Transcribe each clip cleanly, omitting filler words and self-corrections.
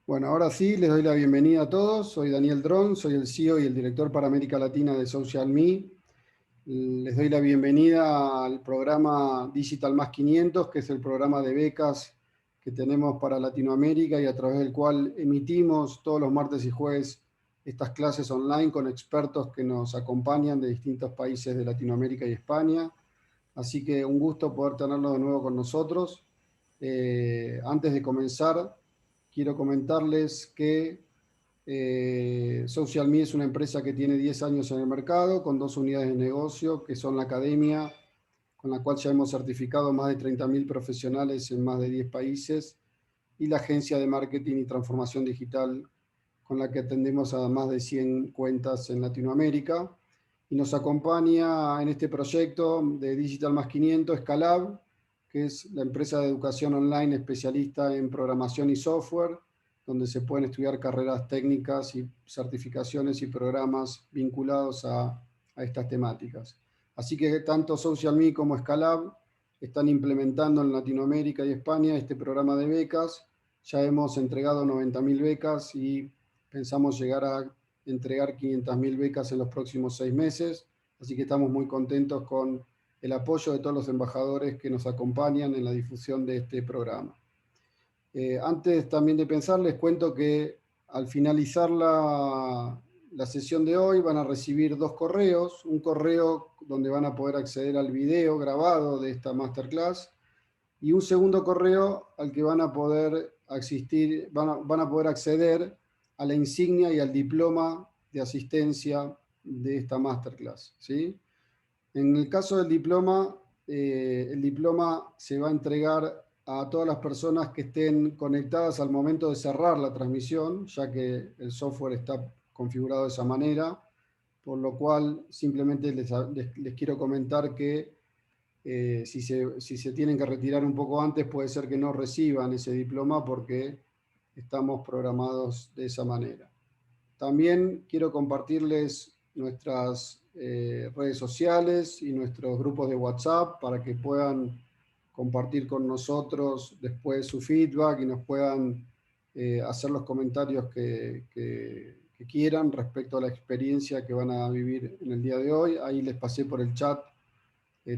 Bueno, ahora sí, les doy la bienvenida a todos. Soy Daniel Dron, soy el CEO y el director para América Latina de SocialMe. Les doy la bienvenida al programa Digital Más 500, que es el programa de becas que tenemos para Latinoamérica y a través del cual emitimos todos los martes y jueves estas clases online con expertos que nos acompañan de distintos países de Latinoamérica y España. Así que un gusto poder tenerlo de nuevo con nosotros. Antes de comenzar, quiero comentarles que SocialMe es una empresa que tiene 10 años en el mercado, con 2 unidades de negocio, que son la academia, con la cual ya hemos certificado más de 30.000 profesionales en más de 10 países, y la agencia de marketing y transformación digital, con la que atendemos a más de 100 cuentas en Latinoamérica. Y nos acompaña en este proyecto de Digital Más 500 Scalab, que es la empresa de educación online especialista en programación y software, donde se pueden estudiar carreras técnicas y certificaciones y programas vinculados a estas temáticas. Así que tanto SocialMe como Scalab están implementando en Latinoamérica y España este programa de becas. Ya hemos entregado 90.000 becas y pensamos llegar a entregar 500.000 becas en los próximos 6 meses. Así que estamos muy contentos con el apoyo de todos los embajadores que nos acompañan en la difusión de este programa. Antes también de pensar, les cuento que al finalizar la sesión de hoy van a recibir 2 correos. Un correo donde van a poder acceder al video grabado de esta masterclass y un segundo correo al que van a poder asistir, van a poder acceder a la insignia y al diploma de asistencia de esta masterclass, ¿sí? En el caso del diploma, el diploma se va a entregar a todas las personas que estén conectadas al momento de cerrar la transmisión, ya que el software está configurado de esa manera, por lo cual simplemente les quiero comentar que si se tienen que retirar un poco antes, puede ser que no reciban ese diploma porque estamos programados de esa manera. También quiero compartirles nuestras redes sociales y nuestros grupos de WhatsApp para que puedan compartir con nosotros después su feedback y nos puedan hacer los comentarios que quieran respecto a la experiencia que van a vivir en el día de hoy. Ahí les pasé por el chat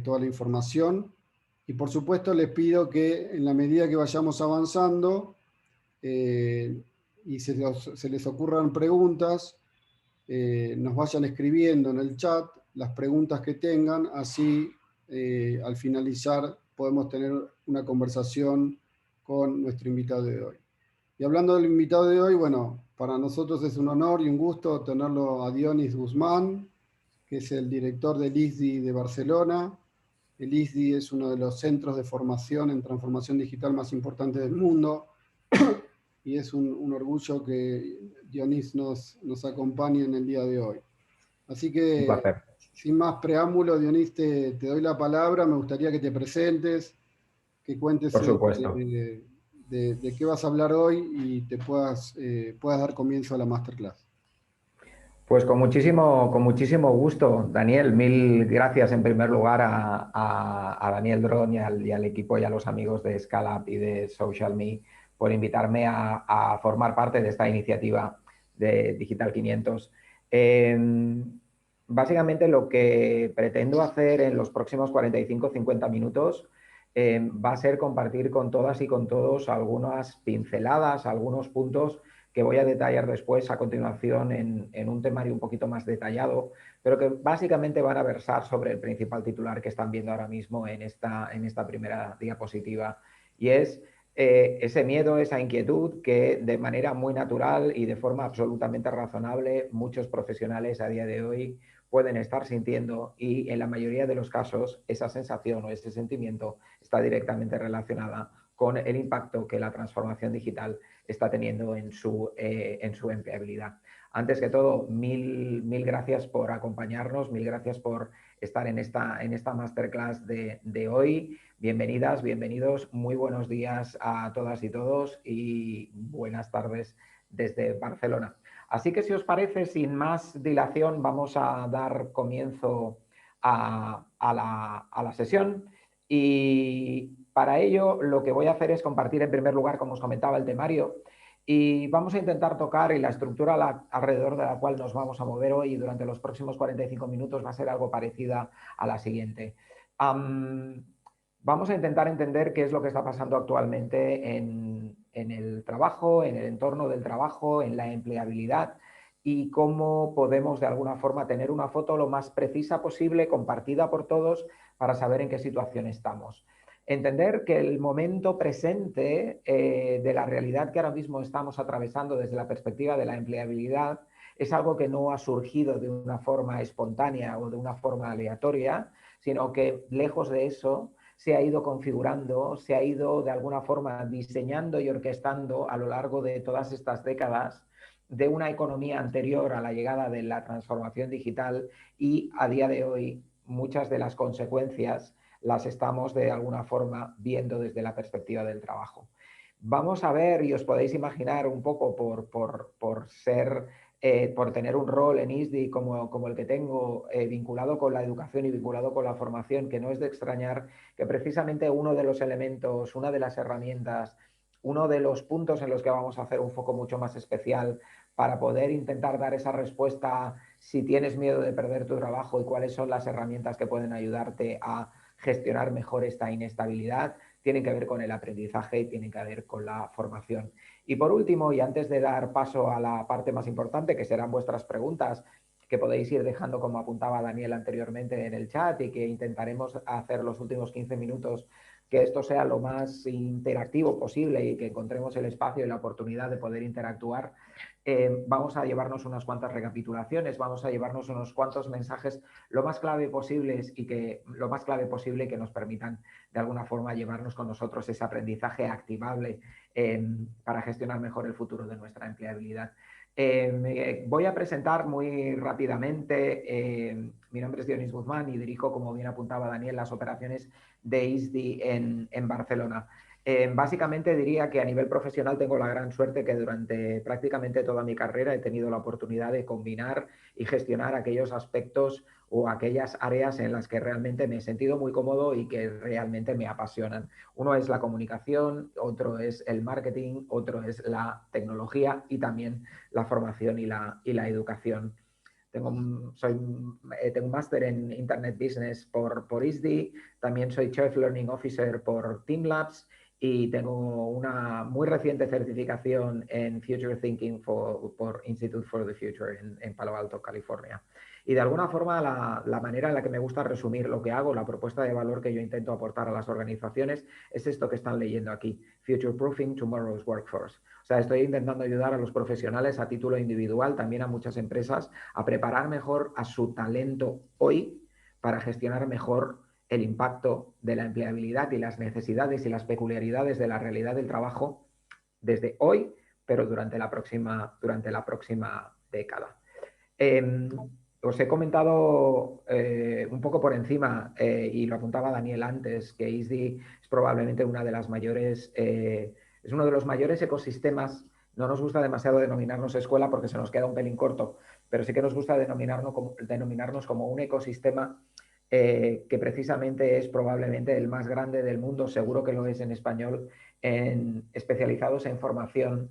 toda la información. Y por supuesto les pido que en la medida que vayamos avanzando y se les ocurran preguntas, nos vayan escribiendo en el chat las preguntas que tengan, así al finalizar podemos tener una conversación con nuestro invitado de hoy. Y hablando del invitado de hoy, bueno, para nosotros es un honor y un gusto tenerlo a Dionis Guzmán, que es el director del ISDI de Barcelona. El ISDI es uno de los centros de formación en transformación digital más importantes del mundo y es un orgullo que Dionís nos acompañe en el día de hoy. Así Un que, placer. sin más preámbulo, Dionís, te doy la palabra. Me gustaría que te presentes, que cuentes Por supuesto. de qué vas a hablar hoy y te puedas dar comienzo a la masterclass. Pues con muchísimo gusto, Daniel. Mil gracias en primer lugar a Daniel Dron y al equipo y a los amigos de Scalab y de SocialMe por invitarme a formar parte de esta iniciativa de Digital 500. Básicamente lo que pretendo hacer en los próximos 45-50 minutos va a ser compartir con todas y con todos algunas pinceladas, algunos puntos que voy a detallar después a continuación en un temario un poquito más detallado, pero que básicamente van a versar sobre el principal titular que están viendo ahora mismo en esta primera diapositiva, y es ese miedo, esa inquietud que de manera muy natural y de forma absolutamente razonable muchos profesionales a día de hoy pueden estar sintiendo, y en la mayoría de los casos esa sensación o ese sentimiento está directamente relacionada con el impacto que la transformación digital está teniendo en su empleabilidad. Antes que todo, mil gracias por acompañarnos, mil gracias por estar en esta masterclass de hoy. Bienvenidas, bienvenidos, muy buenos días a todas y todos y buenas tardes desde Barcelona. Así que si os parece, sin más dilación, vamos a dar comienzo a la sesión. Y para ello lo que voy a hacer es compartir en primer lugar, como os comentaba, el temario. Y vamos a intentar tocar, y la estructura alrededor de la cual nos vamos a mover hoy durante los próximos 45 minutos va a ser algo parecida a la siguiente. Vamos a intentar entender qué es lo que está pasando actualmente en el trabajo, en el entorno del trabajo, en la empleabilidad, y cómo podemos de alguna forma tener una foto lo más precisa posible, compartida por todos, para saber en qué situación estamos. Entender que el momento presente de la realidad que ahora mismo estamos atravesando desde la perspectiva de la empleabilidad es algo que no ha surgido de una forma espontánea o de una forma aleatoria, sino que lejos de eso se ha ido configurando, se ha ido de alguna forma diseñando y orquestando a lo largo de todas estas décadas de una economía anterior a la llegada de la transformación digital, y a día de hoy muchas de las consecuencias las estamos de alguna forma viendo desde la perspectiva del trabajo. Vamos a ver, y os podéis imaginar un poco por tener un rol en ISDI como el que tengo, vinculado con la educación y vinculado con la formación, que no es de extrañar que precisamente uno de los elementos, una de las herramientas, uno de los puntos en los que vamos a hacer un foco mucho más especial para poder intentar dar esa respuesta si tienes miedo de perder tu trabajo y cuáles son las herramientas que pueden ayudarte a gestionar mejor esta inestabilidad, tienen que ver con el aprendizaje y tienen que ver con la formación. Y por último, y antes de dar paso a la parte más importante, que serán vuestras preguntas, que podéis ir dejando, como apuntaba Daniel anteriormente, en el chat, y que intentaremos hacer los últimos 15 minutos que esto sea lo más interactivo posible y que encontremos el espacio y la oportunidad de poder interactuar. Vamos a llevarnos unas cuantas recapitulaciones, vamos a llevarnos unos cuantos mensajes lo más clave posibles y que nos permitan de alguna forma llevarnos con nosotros ese aprendizaje activable para gestionar mejor el futuro de nuestra empleabilidad. Voy a presentar muy rápidamente. Mi nombre es Dionis Guzmán y dirijo, como bien apuntaba Daniel, las operaciones de ISDI en Barcelona. Básicamente diría que a nivel profesional tengo la gran suerte que durante prácticamente toda mi carrera he tenido la oportunidad de combinar y gestionar aquellos aspectos o aquellas áreas en las que realmente me he sentido muy cómodo y que realmente me apasionan. Uno es la comunicación, otro es el marketing, otro es la tecnología y también la formación y la educación. Tengo un máster en Internet Business por ISDI, también soy Chief Learning Officer por Teamlabs y tengo una muy reciente certificación en Future Thinking por Institute for the Future en Palo Alto, California. Y de alguna forma la manera en la que me gusta resumir lo que hago, la propuesta de valor que yo intento aportar a las organizaciones, es esto que están leyendo aquí: Future Proofing Tomorrow's Workforce. O sea, estoy intentando ayudar a los profesionales a título individual, también a muchas empresas, a preparar mejor a su talento hoy para gestionar mejor el impacto de la empleabilidad y las necesidades y las peculiaridades de la realidad del trabajo desde hoy, pero durante la próxima década. Os he comentado un poco por encima, y lo apuntaba Daniel antes, que ISDI es probablemente una de las mayores, es uno de los mayores ecosistemas. No nos gusta demasiado denominarnos escuela porque se nos queda un pelín corto, pero sí que nos gusta denominarnos como un ecosistema que precisamente es probablemente el más grande del mundo, seguro que lo es en español, especializados en formación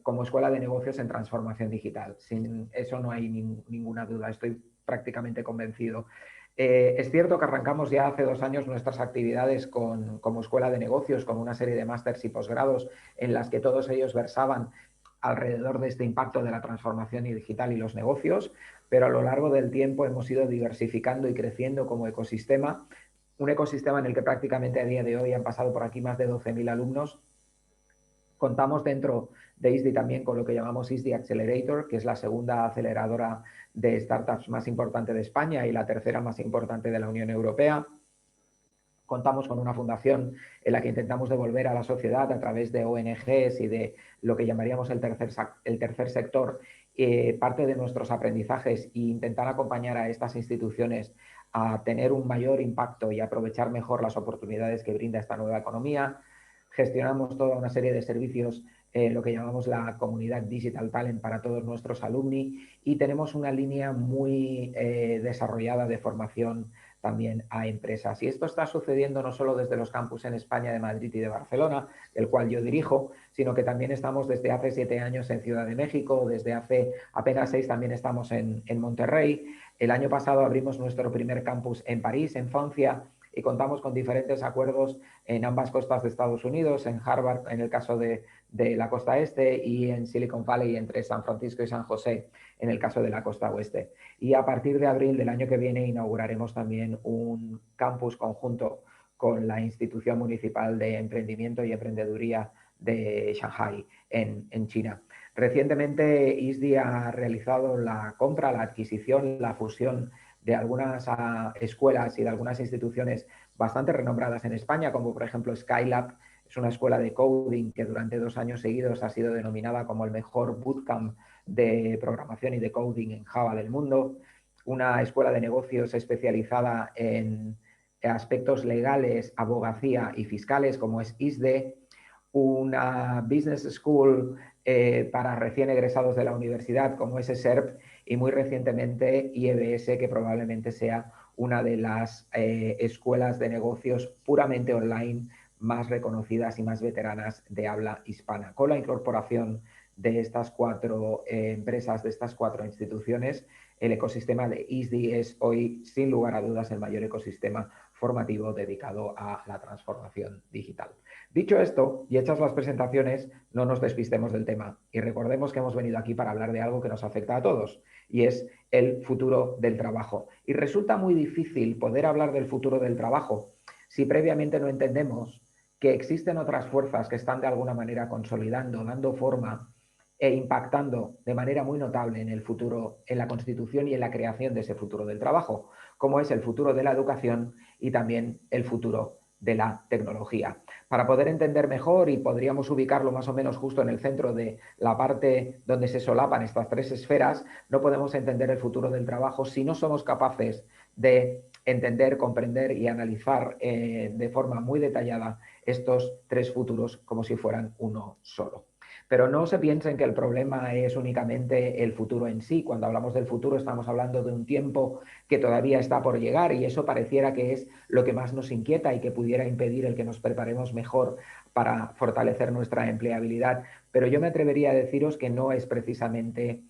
como escuela de negocios en transformación digital. Sin eso no hay ninguna duda, estoy prácticamente convencido. Es cierto que arrancamos ya hace 2 años nuestras actividades como escuela de negocios, con una serie de másters y posgrados en las que todos ellos versaban alrededor de este impacto de la transformación digital y los negocios, pero a lo largo del tiempo hemos ido diversificando y creciendo como ecosistema, un ecosistema en el que prácticamente a día de hoy han pasado por aquí más de 12.000 alumnos. Contamos dentro de ISDI también con lo que llamamos ISDI Accelerator, que es la segunda aceleradora de startups más importante de España y la tercera más importante de la Unión Europea. Contamos con una fundación en la que intentamos devolver a la sociedad, a través de ONGs y de lo que llamaríamos el tercer sector, parte de nuestros aprendizajes, e intentar acompañar a estas instituciones a tener un mayor impacto y aprovechar mejor las oportunidades que brinda esta nueva economía. Gestionamos toda una serie de servicios, lo que llamamos la comunidad Digital Talent, para todos nuestros alumni, y tenemos una línea muy desarrollada de formación también a empresas. Y esto está sucediendo no solo desde los campus en España de Madrid y de Barcelona, el cual yo dirijo, sino que también estamos desde hace 7 años en Ciudad de México, desde hace apenas 6 también estamos en Monterrey. El año pasado abrimos nuestro primer campus en París, en Francia, y contamos con diferentes acuerdos en ambas costas de Estados Unidos, en Harvard en el caso de la costa este y en Silicon Valley entre San Francisco y San José en el caso de la costa oeste. Y a partir de abril del año que viene inauguraremos también un campus conjunto con la Institución Municipal de Emprendimiento y Emprendeduría de Shanghai, en China. Recientemente ISDI ha realizado la compra, la adquisición, la fusión de algunas escuelas y de algunas instituciones bastante renombradas en España, como por ejemplo Skylab. Es una escuela de coding que durante 2 años seguidos ha sido denominada como el mejor bootcamp de programación y de coding en Java del mundo. Una escuela de negocios especializada en aspectos legales, abogacía y fiscales, como es ISDE. Una business school para recién egresados de la universidad, como es SERP, y muy recientemente IEBS, que probablemente sea una de las escuelas de negocios puramente online más reconocidas y más veteranas de habla hispana. Con la incorporación de estas 4 empresas, de estas 4 instituciones, el ecosistema de ISDI es hoy, sin lugar a dudas, el mayor ecosistema formativo dedicado a la transformación digital. Dicho esto, y hechas las presentaciones, no nos despistemos del tema y recordemos que hemos venido aquí para hablar de algo que nos afecta a todos, y es el futuro del trabajo. Y resulta muy difícil poder hablar del futuro del trabajo si previamente no entendemos que existen otras fuerzas que están de alguna manera consolidando, dando forma e impactando de manera muy notable en el futuro, en la constitución y en la creación de ese futuro del trabajo, como es el futuro de la educación y también el futuro de la tecnología. Para poder entender mejor, y podríamos ubicarlo más o menos justo en el centro de la parte donde se solapan estas 3 esferas, no podemos entender el futuro del trabajo si no somos capaces de entender, comprender y analizar de forma muy detallada estos 3 futuros como si fueran uno solo. Pero no se piensen que el problema es únicamente el futuro en sí. Cuando hablamos del futuro estamos hablando de un tiempo que todavía está por llegar, y eso pareciera que es lo que más nos inquieta y que pudiera impedir el que nos preparemos mejor para fortalecer nuestra empleabilidad. Pero yo me atrevería a deciros que no es precisamente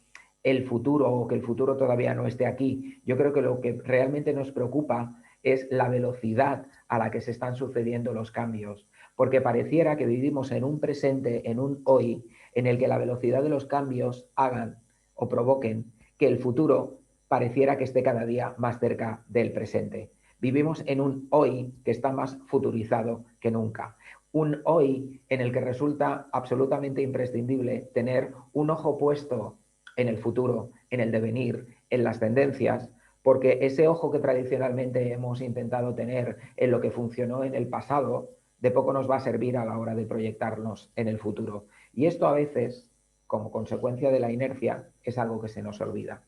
el futuro, o que el futuro todavía no esté aquí. Yo creo que lo que realmente nos preocupa es la velocidad a la que se están sucediendo los cambios, porque pareciera que vivimos en un presente, en un hoy, en el que la velocidad de los cambios hagan o provoquen que el futuro pareciera que esté cada día más cerca del presente. Vivimos en un hoy que está más futurizado que nunca. Un hoy en el que resulta absolutamente imprescindible tener un ojo puesto en el futuro, en el devenir, en las tendencias, porque ese ojo que tradicionalmente hemos intentado tener en lo que funcionó en el pasado, de poco nos va a servir a la hora de proyectarnos en el futuro. Y esto a veces, como consecuencia de la inercia, es algo que se nos olvida.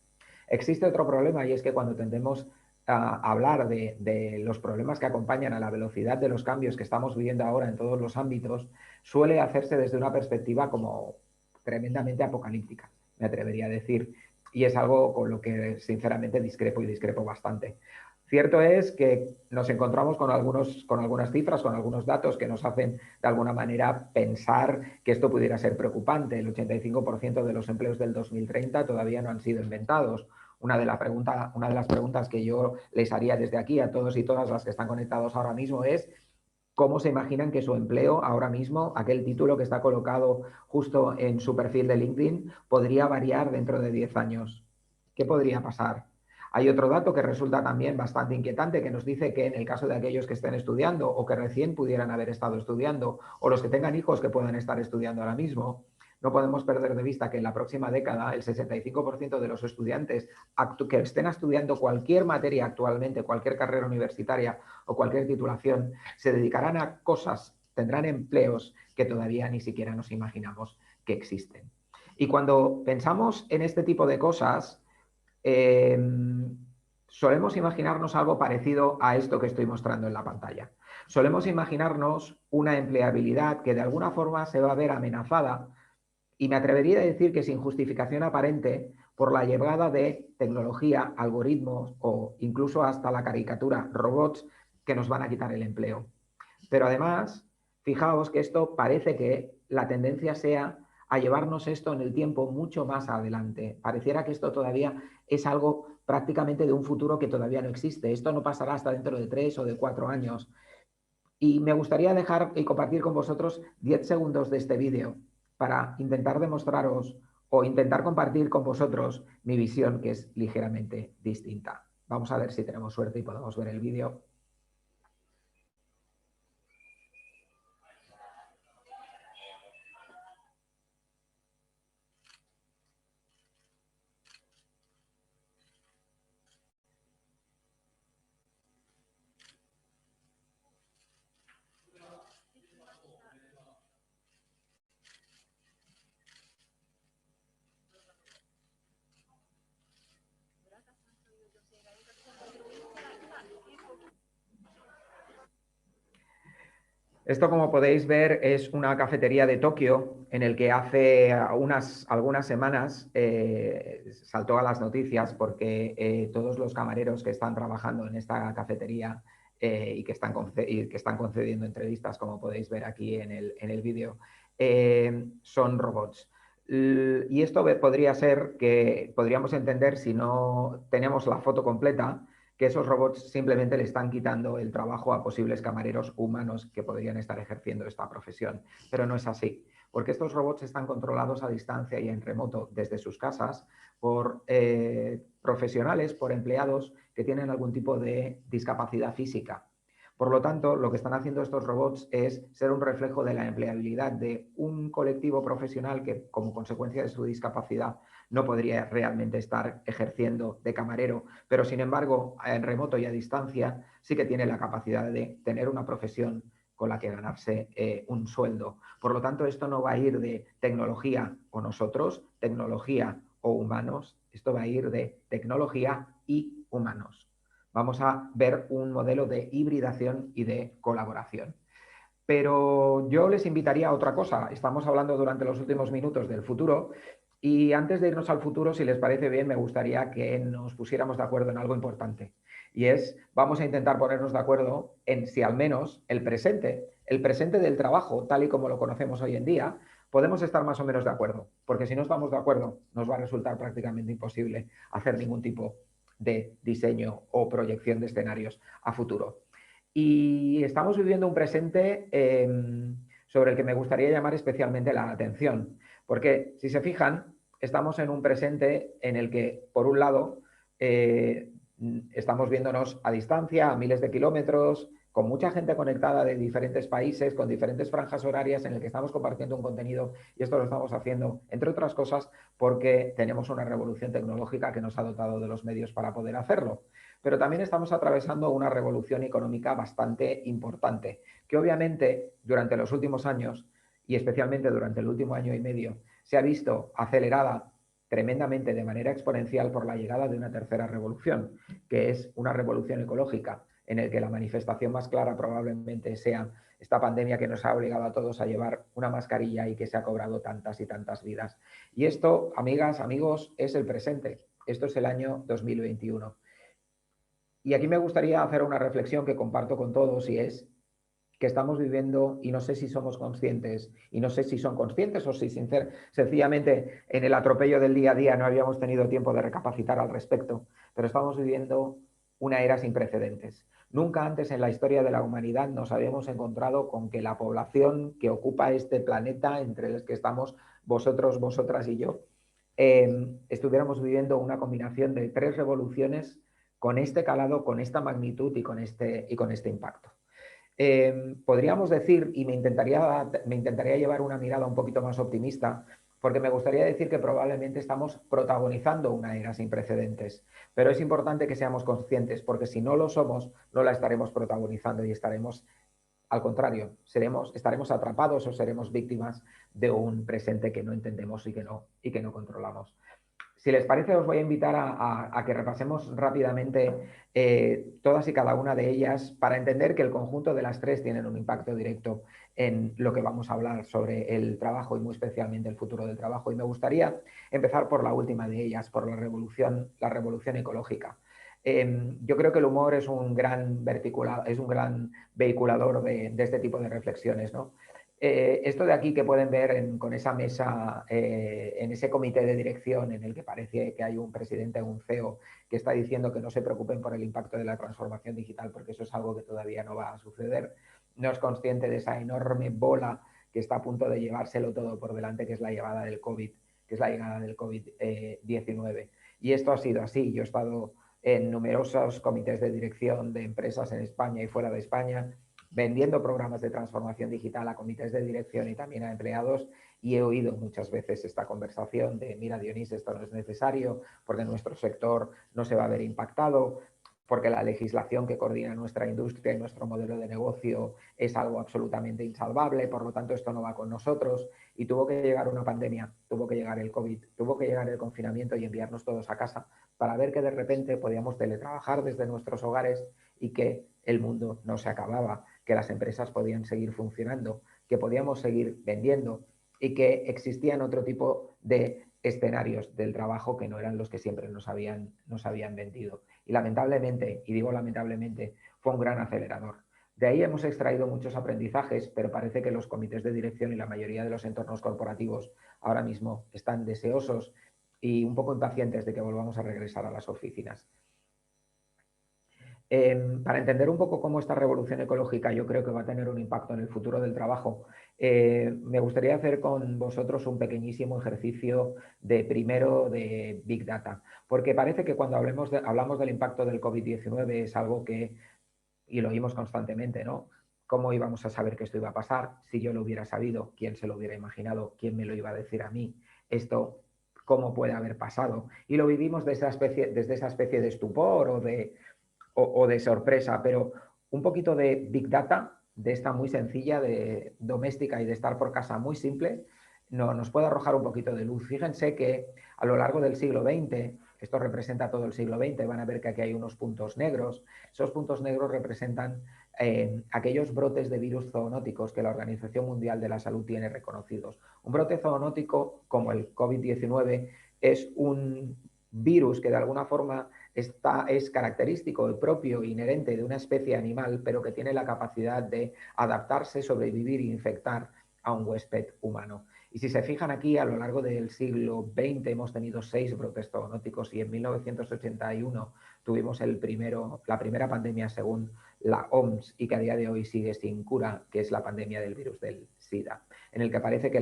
Existe otro problema, y es que cuando tendemos a hablar de los problemas que acompañan a la velocidad de los cambios que estamos viviendo ahora en todos los ámbitos, suele hacerse desde una perspectiva como tremendamente apocalíptica, me atrevería a decir, y es algo con lo que sinceramente discrepo, y discrepo bastante. Cierto es que nos encontramos con algunas cifras, con algunos datos que nos hacen de alguna manera pensar que esto pudiera ser preocupante. El 85% de los empleos del 2030 todavía no han sido inventados. Una de las preguntas que yo les haría desde aquí a todos y todas las que están conectados ahora mismo es: ¿cómo se imaginan que su empleo ahora mismo, aquel título que está colocado justo en su perfil de LinkedIn, podría variar dentro de 10 años? ¿Qué podría pasar? Hay otro dato que resulta también bastante inquietante, que nos dice que en el caso de aquellos que estén estudiando o que recién pudieran haber estado estudiando, o los que tengan hijos que puedan estar estudiando ahora mismo, no podemos perder de vista que en la próxima década el 65% de los estudiantes que estén estudiando cualquier materia actualmente, cualquier carrera universitaria o cualquier titulación, se dedicarán a cosas, tendrán empleos que todavía ni siquiera nos imaginamos que existen. Y cuando pensamos en este tipo de cosas, solemos imaginarnos algo parecido a esto que estoy mostrando en la pantalla. Solemos imaginarnos una empleabilidad que de alguna forma se va a ver amenazada, y me atrevería a decir que sin justificación aparente, por la llegada de tecnología, algoritmos o incluso hasta la caricatura, robots que nos van a quitar el empleo. Pero además, fijaos que esto parece que la tendencia sea a llevarnos esto en el tiempo mucho más adelante. Pareciera que esto todavía es algo prácticamente de un futuro que todavía no existe. Esto no pasará hasta dentro de 3 o de 4 años. Y me gustaría dejar y compartir con vosotros 10 segundos de este vídeo para intentar demostraros o intentar compartir con vosotros mi visión, que es ligeramente distinta. Vamos a ver si tenemos suerte y podemos ver el vídeo. Esto, como podéis ver, es una cafetería de Tokio en el que hace algunas semanas saltó a las noticias porque todos los camareros que están trabajando en esta cafetería y que están concediendo entrevistas, como podéis ver aquí en el vídeo, son robots. Y esto podría ser que podríamos entender, si no tenemos la foto completa, que esos robots simplemente le están quitando el trabajo a posibles camareros humanos que podrían estar ejerciendo esta profesión. Pero no es así, porque estos robots están controlados a distancia y en remoto desde sus casas por profesionales, por empleados que tienen algún tipo de discapacidad física. Por lo tanto, lo que están haciendo estos robots es ser un reflejo de la empleabilidad de un colectivo profesional que, como consecuencia de su discapacidad, no podría realmente estar ejerciendo de camarero, pero sin embargo, en remoto y a distancia, sí que tiene la capacidad de tener una profesión con la que ganarse un sueldo. Por lo tanto, esto no va a ir de tecnología o nosotros, tecnología o humanos, esto va a ir de tecnología y humanos. Vamos a ver un modelo de hibridación y de colaboración. Pero yo les invitaría a otra cosa. Estamos hablando durante los últimos minutos del futuro y antes de irnos al futuro, si les parece bien, me gustaría que nos pusiéramos de acuerdo en algo importante. Y es, vamos a intentar ponernos de acuerdo en si al menos el presente del trabajo, tal y como lo conocemos hoy en día, podemos estar más o menos de acuerdo. Porque si no estamos de acuerdo, nos va a resultar prácticamente imposible hacer ningún tipo de diseño o proyección de escenarios a futuro. Y estamos viviendo un presente sobre el que me gustaría llamar especialmente la atención, porque si se fijan, estamos en un presente en el que, por un lado, estamos viéndonos a distancia, a miles de kilómetros, con mucha gente conectada de diferentes países, con diferentes franjas horarias en el que estamos compartiendo un contenido, y esto lo estamos haciendo, entre otras cosas, porque tenemos una revolución tecnológica que nos ha dotado de los medios para poder hacerlo. Pero también estamos atravesando una revolución económica bastante importante, que obviamente durante los últimos años, y especialmente durante el último año y medio, se ha visto acelerada tremendamente de manera exponencial por la llegada de una tercera revolución, que es una revolución ecológica, en el que la manifestación más clara probablemente sea esta pandemia que nos ha obligado a todos a llevar una mascarilla y que se ha cobrado tantas y tantas vidas. Y esto, amigas, amigos, es el presente. Esto es el año 2021. Y aquí me gustaría hacer una reflexión que comparto con todos y es que estamos viviendo, y no sé si somos conscientes, y no sé si son conscientes o si sencillamente en el atropello del día a día no habíamos tenido tiempo de recapacitar al respecto, pero estamos viviendo una era sin precedentes. Nunca antes en la historia de la humanidad nos habíamos encontrado con que la población que ocupa este planeta, entre los que estamos vosotros, vosotras y yo, estuviéramos viviendo una combinación de 3 revoluciones con este calado, con esta magnitud y con este impacto. Podríamos decir, y me intentaría llevar una mirada un poquito más optimista, porque me gustaría decir que probablemente estamos protagonizando una era sin precedentes, pero es importante que seamos conscientes, porque si no lo somos, no la estaremos protagonizando y estaremos, al contrario, estaremos atrapados o seremos víctimas de un presente que no entendemos y que no controlamos. Si les parece, os voy a invitar a que repasemos rápidamente todas y cada una de ellas para entender que el conjunto de las tres tienen un impacto directo en lo que vamos a hablar sobre el trabajo y muy especialmente el futuro del trabajo. Y me gustaría empezar por la última de ellas, por la revolución ecológica. Yo creo que el humor es un gran vehiculador de este tipo de reflexiones, ¿no? Esto de aquí que pueden ver con esa mesa, en ese comité de dirección en el que parece que hay un presidente o un CEO que está diciendo que no se preocupen por el impacto de la transformación digital porque eso es algo que todavía no va a suceder, no es consciente de esa enorme bola que está a punto de llevárselo todo por delante, que es la llegada del COVID, que es la llegada del COVID-19. Y esto ha sido así. Yo he estado en numerosos comités de dirección de empresas en España y fuera de España, vendiendo programas de transformación digital a comités de dirección y también a empleados, y he oído muchas veces esta conversación de: mira, Dionís, esto no es necesario porque nuestro sector no se va a ver impactado, porque la legislación que coordina nuestra industria y nuestro modelo de negocio es algo absolutamente insalvable, por lo tanto esto no va con nosotros. Y tuvo que llegar una pandemia, tuvo que llegar el COVID, tuvo que llegar el confinamiento y enviarnos todos a casa para ver que de repente podíamos teletrabajar desde nuestros hogares y que el mundo no se acababa, que las empresas podían seguir funcionando, que podíamos seguir vendiendo y que existían otro tipo de escenarios del trabajo que no eran los que siempre nos habían vendido. Y lamentablemente, y digo lamentablemente, fue un gran acelerador. De ahí hemos extraído muchos aprendizajes, pero parece que los comités de dirección y la mayoría de los entornos corporativos ahora mismo están deseosos y un poco impacientes de que volvamos a regresar a las oficinas. Para entender un poco cómo esta revolución ecológica yo creo que va a tener un impacto en el futuro del trabajo, me gustaría hacer con vosotros un pequeñísimo ejercicio primero de Big Data, porque parece que cuando hablamos del impacto del COVID-19 es algo que, y lo oímos constantemente, ¿no? ¿Cómo íbamos a saber que esto iba a pasar? Si yo lo hubiera sabido, ¿quién se lo hubiera imaginado? ¿Quién me lo iba a decir a mí? Esto, ¿cómo puede haber pasado? Y lo vivimos desde esa especie de estupor o de sorpresa, pero un poquito de Big Data, de esta muy sencilla, de doméstica y de estar por casa muy simple, nos puede arrojar un poquito de luz. Fíjense que a lo largo del siglo XX, esto representa todo el siglo XX, van a ver que aquí hay unos puntos negros. Esos puntos negros representan aquellos brotes de virus zoonóticos que la Organización Mundial de la Salud tiene reconocidos. Un brote zoonótico como el COVID-19 es un virus que de alguna forma es característico y propio, inherente de una especie animal, pero que tiene la capacidad de adaptarse, sobrevivir e infectar a un huésped humano. Y si se fijan aquí, a lo largo del siglo XX hemos tenido 6 brotes zoonóticos y en 1981 tuvimos la primera pandemia según la OMS y que a día de hoy sigue sin cura, que es la pandemia del virus del SIDA, en el que parece que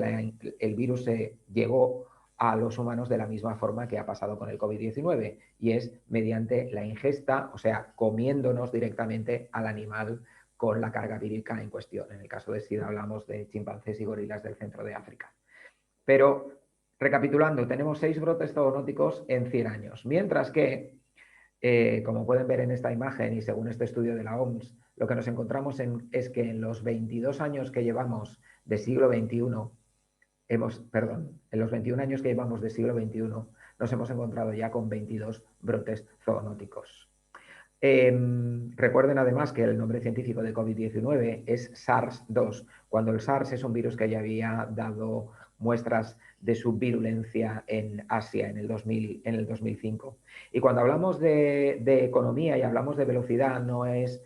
el virus se llegó a los humanos de la misma forma que ha pasado con el COVID-19, y es mediante la ingesta, o sea, comiéndonos directamente al animal con la carga vírica en cuestión. En el caso de SIDA hablamos de chimpancés y gorilas del centro de África. Pero, recapitulando, tenemos 6 brotes zoonóticos en 100 años, mientras que, como pueden ver en esta imagen y según este estudio de la OMS, lo que nos encontramos es que en los 22 años que llevamos de siglo XXI, en los 21 años que llevamos de siglo XXI, nos hemos encontrado ya con 22 brotes zoonóticos. Recuerden además que el nombre científico de COVID-19 es SARS-2, cuando el SARS es un virus que ya había dado muestras de su virulencia en Asia en el 2005. Y cuando hablamos de economía y hablamos de velocidad, no es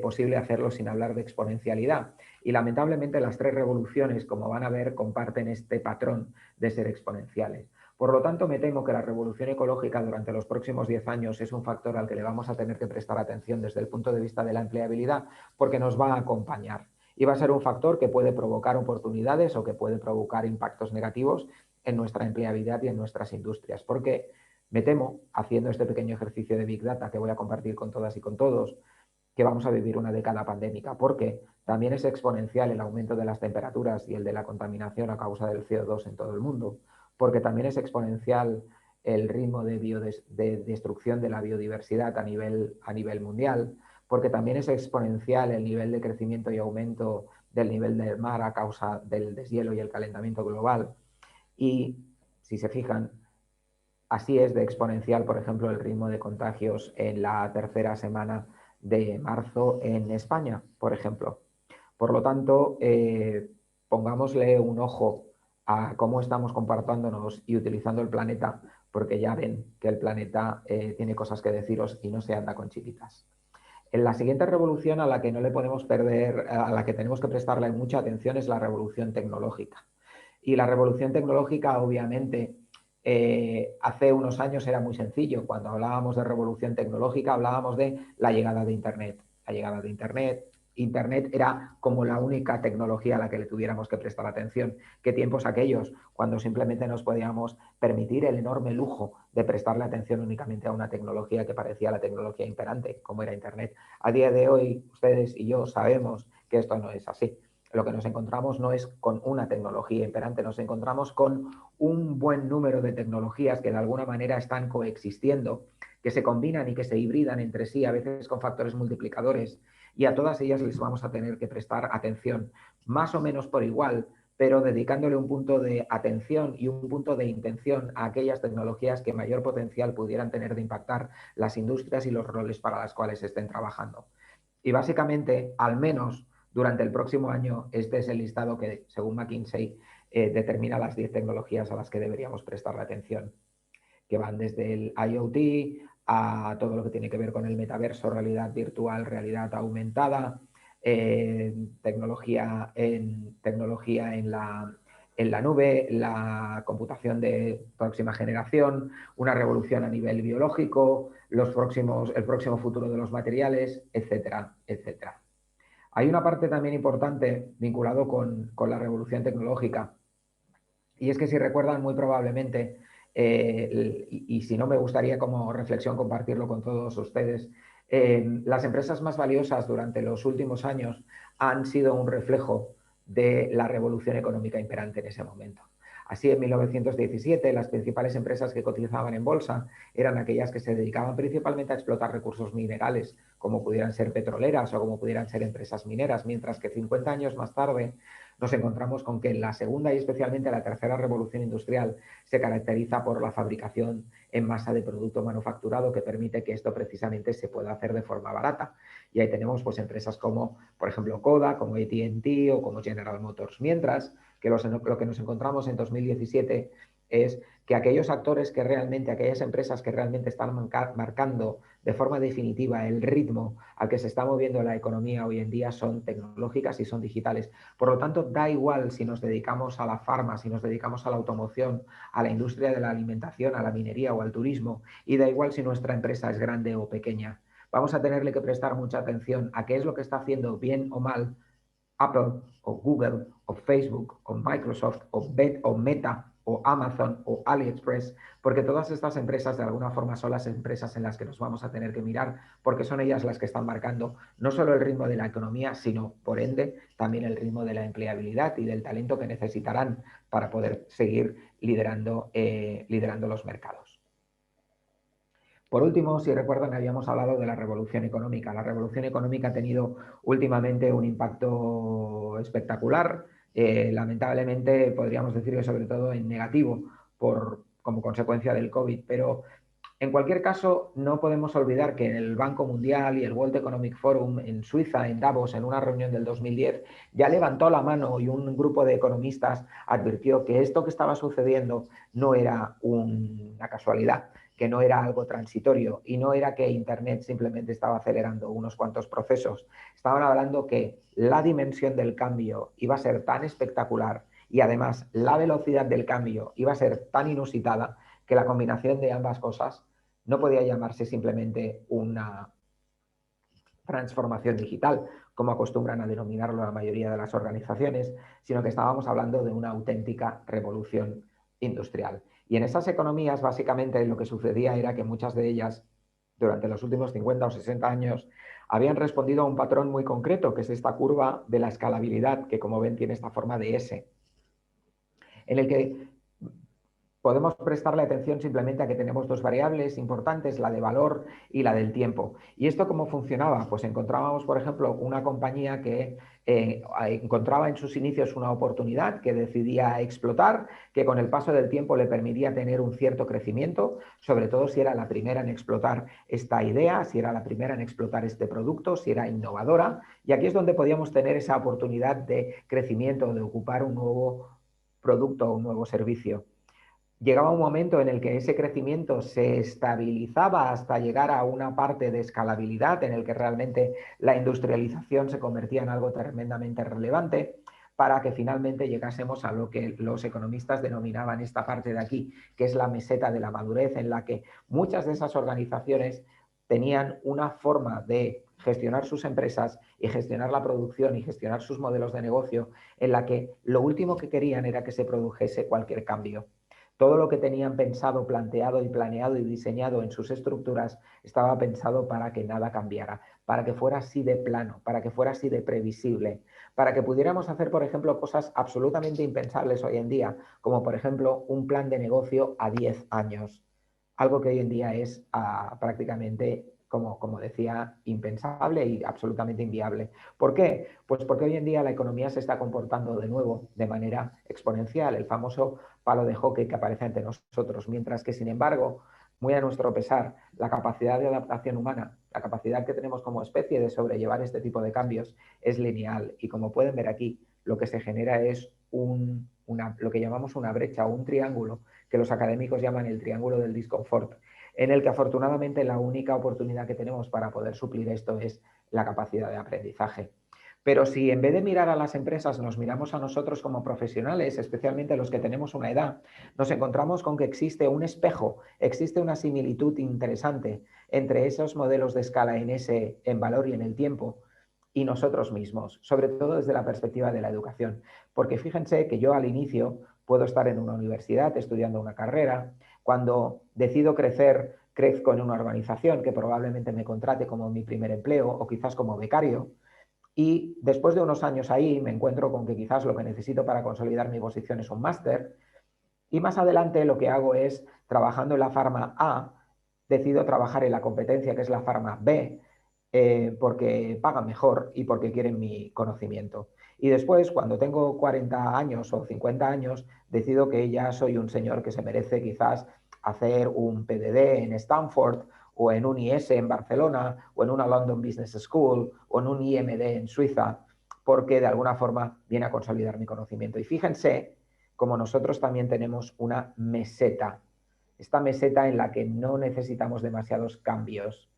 posible hacerlo sin hablar de exponencialidad. Y lamentablemente las 3 revoluciones, como van a ver, comparten este patrón de ser exponenciales. Por lo tanto, me temo que la revolución ecológica durante los próximos 10 años es un factor al que le vamos a tener que prestar atención desde el punto de vista de la empleabilidad, porque nos va a acompañar. Y va a ser un factor que puede provocar oportunidades o que puede provocar impactos negativos en nuestra empleabilidad y en nuestras industrias. Porque me temo, haciendo este pequeño ejercicio de Big Data que voy a compartir con todas y con todos, que vamos a vivir una década pandémica, porque también es exponencial el aumento de las temperaturas y el de la contaminación a causa del CO2 en todo el mundo, porque también es exponencial el ritmo de destrucción de la biodiversidad a nivel mundial, porque también es exponencial el nivel de crecimiento y aumento del nivel del mar a causa del deshielo y el calentamiento global. Y, si se fijan, así es de exponencial, por ejemplo, el ritmo de contagios en la tercera semana de marzo en España, por ejemplo. Por lo tanto, pongámosle un ojo a cómo estamos comportándonos y utilizando el planeta, porque ya ven que el planeta tiene cosas que deciros y no se anda con chiquitas. En la siguiente revolución a la que no le podemos perder, a la que tenemos que prestarle mucha atención es la revolución tecnológica. Y la revolución tecnológica, obviamente, hace unos años era muy sencillo. Cuando hablábamos de revolución tecnológica, hablábamos de la llegada de Internet. La llegada de Internet. Internet era como la única tecnología a la que le tuviéramos que prestar atención. ¿Qué tiempos aquellos? Cuando simplemente nos podíamos permitir el enorme lujo de prestarle atención únicamente a una tecnología que parecía la tecnología imperante, como era Internet. A día de hoy, ustedes y yo sabemos que esto no es así. Lo que nos encontramos no es con una tecnología imperante, nos encontramos con un buen número de tecnologías que de alguna manera están coexistiendo, que se combinan y que se hibridan entre sí, a veces con factores multiplicadores, y a todas ellas les vamos a tener que prestar atención, más o menos por igual, pero dedicándole un punto de atención y un punto de intención a aquellas tecnologías que mayor potencial pudieran tener de impactar las industrias y los roles para las cuales estén trabajando. Y básicamente, al menos durante el próximo año, este es el listado que, según McKinsey, determina las 10 tecnologías a las que deberíamos prestar atención, que van desde el IoT a todo lo que tiene que ver con el metaverso, realidad virtual, realidad aumentada, tecnología en la nube, la computación de próxima generación, una revolución a nivel biológico, el próximo futuro de los materiales, etcétera, etcétera. Hay una parte también importante vinculado con la revolución tecnológica, y es que si recuerdan muy probablemente, y si no me gustaría como reflexión compartirlo con todos ustedes, las empresas más valiosas durante los últimos años han sido un reflejo de la revolución económica imperante en ese momento. Así, en 1917, las principales empresas que cotizaban en bolsa eran aquellas que se dedicaban principalmente a explotar recursos minerales, como pudieran ser petroleras o como pudieran ser empresas mineras, mientras que 50 años más tarde nos encontramos con que la segunda y especialmente la tercera revolución industrial se caracteriza por la fabricación en masa de producto manufacturado que permite que esto precisamente se pueda hacer de forma barata. Y ahí tenemos pues empresas como, por ejemplo, Kodak, como AT&T o como General Motors. Mientras que lo que nos encontramos en 2017 es que aquellos actores que realmente, aquellas empresas que realmente están marcando de forma definitiva el ritmo al que se está moviendo la economía hoy en día son tecnológicas y son digitales. Por lo tanto, da igual si nos dedicamos a la farma, si nos dedicamos a la automoción, a la industria de la alimentación, a la minería o al turismo, y da igual si nuestra empresa es grande o pequeña. Vamos a tenerle que prestar mucha atención a qué es lo que está haciendo bien o mal Apple o Google o Facebook o Microsoft o Meta o Amazon o AliExpress, porque todas estas empresas de alguna forma son las empresas en las que nos vamos a tener que mirar, porque son ellas las que están marcando no solo el ritmo de la economía, sino por ende también el ritmo de la empleabilidad y del talento que necesitarán para poder seguir liderando los mercados. Por último, si recuerdan, habíamos hablado de la revolución económica. La revolución económica ha tenido últimamente un impacto espectacular, lamentablemente podríamos decir que sobre todo en negativo como consecuencia del COVID, pero en cualquier caso no podemos olvidar que el Banco Mundial y el World Economic Forum en Suiza, en Davos, en una reunión del 2010, ya levantó la mano y un grupo de economistas advirtió que esto que estaba sucediendo no era una casualidad, que no era algo transitorio y no era que Internet simplemente estaba acelerando unos cuantos procesos. Estaban hablando que la dimensión del cambio iba a ser tan espectacular y además la velocidad del cambio iba a ser tan inusitada que la combinación de ambas cosas no podía llamarse simplemente una transformación digital, como acostumbran a denominarlo la mayoría de las organizaciones, sino que estábamos hablando de una auténtica revolución industrial. Y en esas economías, básicamente, lo que sucedía era que muchas de ellas, durante los últimos 50 o 60 años, habían respondido a un patrón muy concreto, que es esta curva de la escalabilidad, que como ven tiene esta forma de S, en el que podemos prestarle atención simplemente a que tenemos dos variables importantes, la de valor y la del tiempo. ¿Y esto cómo funcionaba? Pues encontrábamos, por ejemplo, una compañía que encontraba en sus inicios una oportunidad que decidía explotar, que con el paso del tiempo le permitía tener un cierto crecimiento, sobre todo si era la primera en explotar esta idea, si era la primera en explotar este producto, si era innovadora. Y aquí es donde podíamos tener esa oportunidad de crecimiento, de ocupar un nuevo producto o un nuevo servicio. Llegaba un momento en el que ese crecimiento se estabilizaba hasta llegar a una parte de escalabilidad en el que realmente la industrialización se convertía en algo tremendamente relevante para que finalmente llegásemos a lo que los economistas denominaban esta parte de aquí, que es la meseta de la madurez, en la que muchas de esas organizaciones tenían una forma de gestionar sus empresas y gestionar la producción y gestionar sus modelos de negocio en la que lo último que querían era que se produjese cualquier cambio. Todo lo que tenían pensado, planteado y planeado y diseñado en sus estructuras estaba pensado para que nada cambiara, para que fuera así de plano, para que fuera así de previsible, para que pudiéramos hacer, por ejemplo, cosas absolutamente impensables hoy en día, como por ejemplo un plan de negocio a 10 años, algo que hoy en día es prácticamente, como decía, impensable y absolutamente inviable. ¿Por qué? Pues porque hoy en día la economía se está comportando de nuevo de manera exponencial, el famoso palo de hockey que aparece ante nosotros, mientras que, sin embargo, muy a nuestro pesar, la capacidad de adaptación humana, la capacidad que tenemos como especie de sobrellevar este tipo de cambios es lineal. Y como pueden ver aquí, lo que se genera es lo que llamamos una brecha o un triángulo que los académicos llaman el triángulo del disconfort, en el que afortunadamente la única oportunidad que tenemos para poder suplir esto es la capacidad de aprendizaje. Pero si en vez de mirar a las empresas nos miramos a nosotros como profesionales, especialmente los que tenemos una edad, nos encontramos con que existe un espejo, existe una similitud interesante entre esos modelos de escala en valor y en el tiempo y nosotros mismos, sobre todo desde la perspectiva de la educación. Porque fíjense que yo al inicio puedo estar en una universidad estudiando una carrera, cuando decido crecer, crezco en una organización que probablemente me contrate como mi primer empleo o quizás como becario, y después de unos años ahí me encuentro con que quizás lo que necesito para consolidar mi posición es un máster. Y más adelante lo que hago es, trabajando en la farma A, decido trabajar en la competencia que es la farma B, porque pagan mejor y porque quieren mi conocimiento. Y después, cuando tengo 40 años o 50 años, decido que ya soy un señor que se merece quizás hacer un PDD en Stanford o en un IS en Barcelona o en una London Business School o en un IMD en Suiza, porque de alguna forma viene a consolidar mi conocimiento. Y fíjense como nosotros también tenemos una meseta, esta meseta en la que no necesitamos demasiados cambios.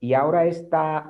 Y ahora esta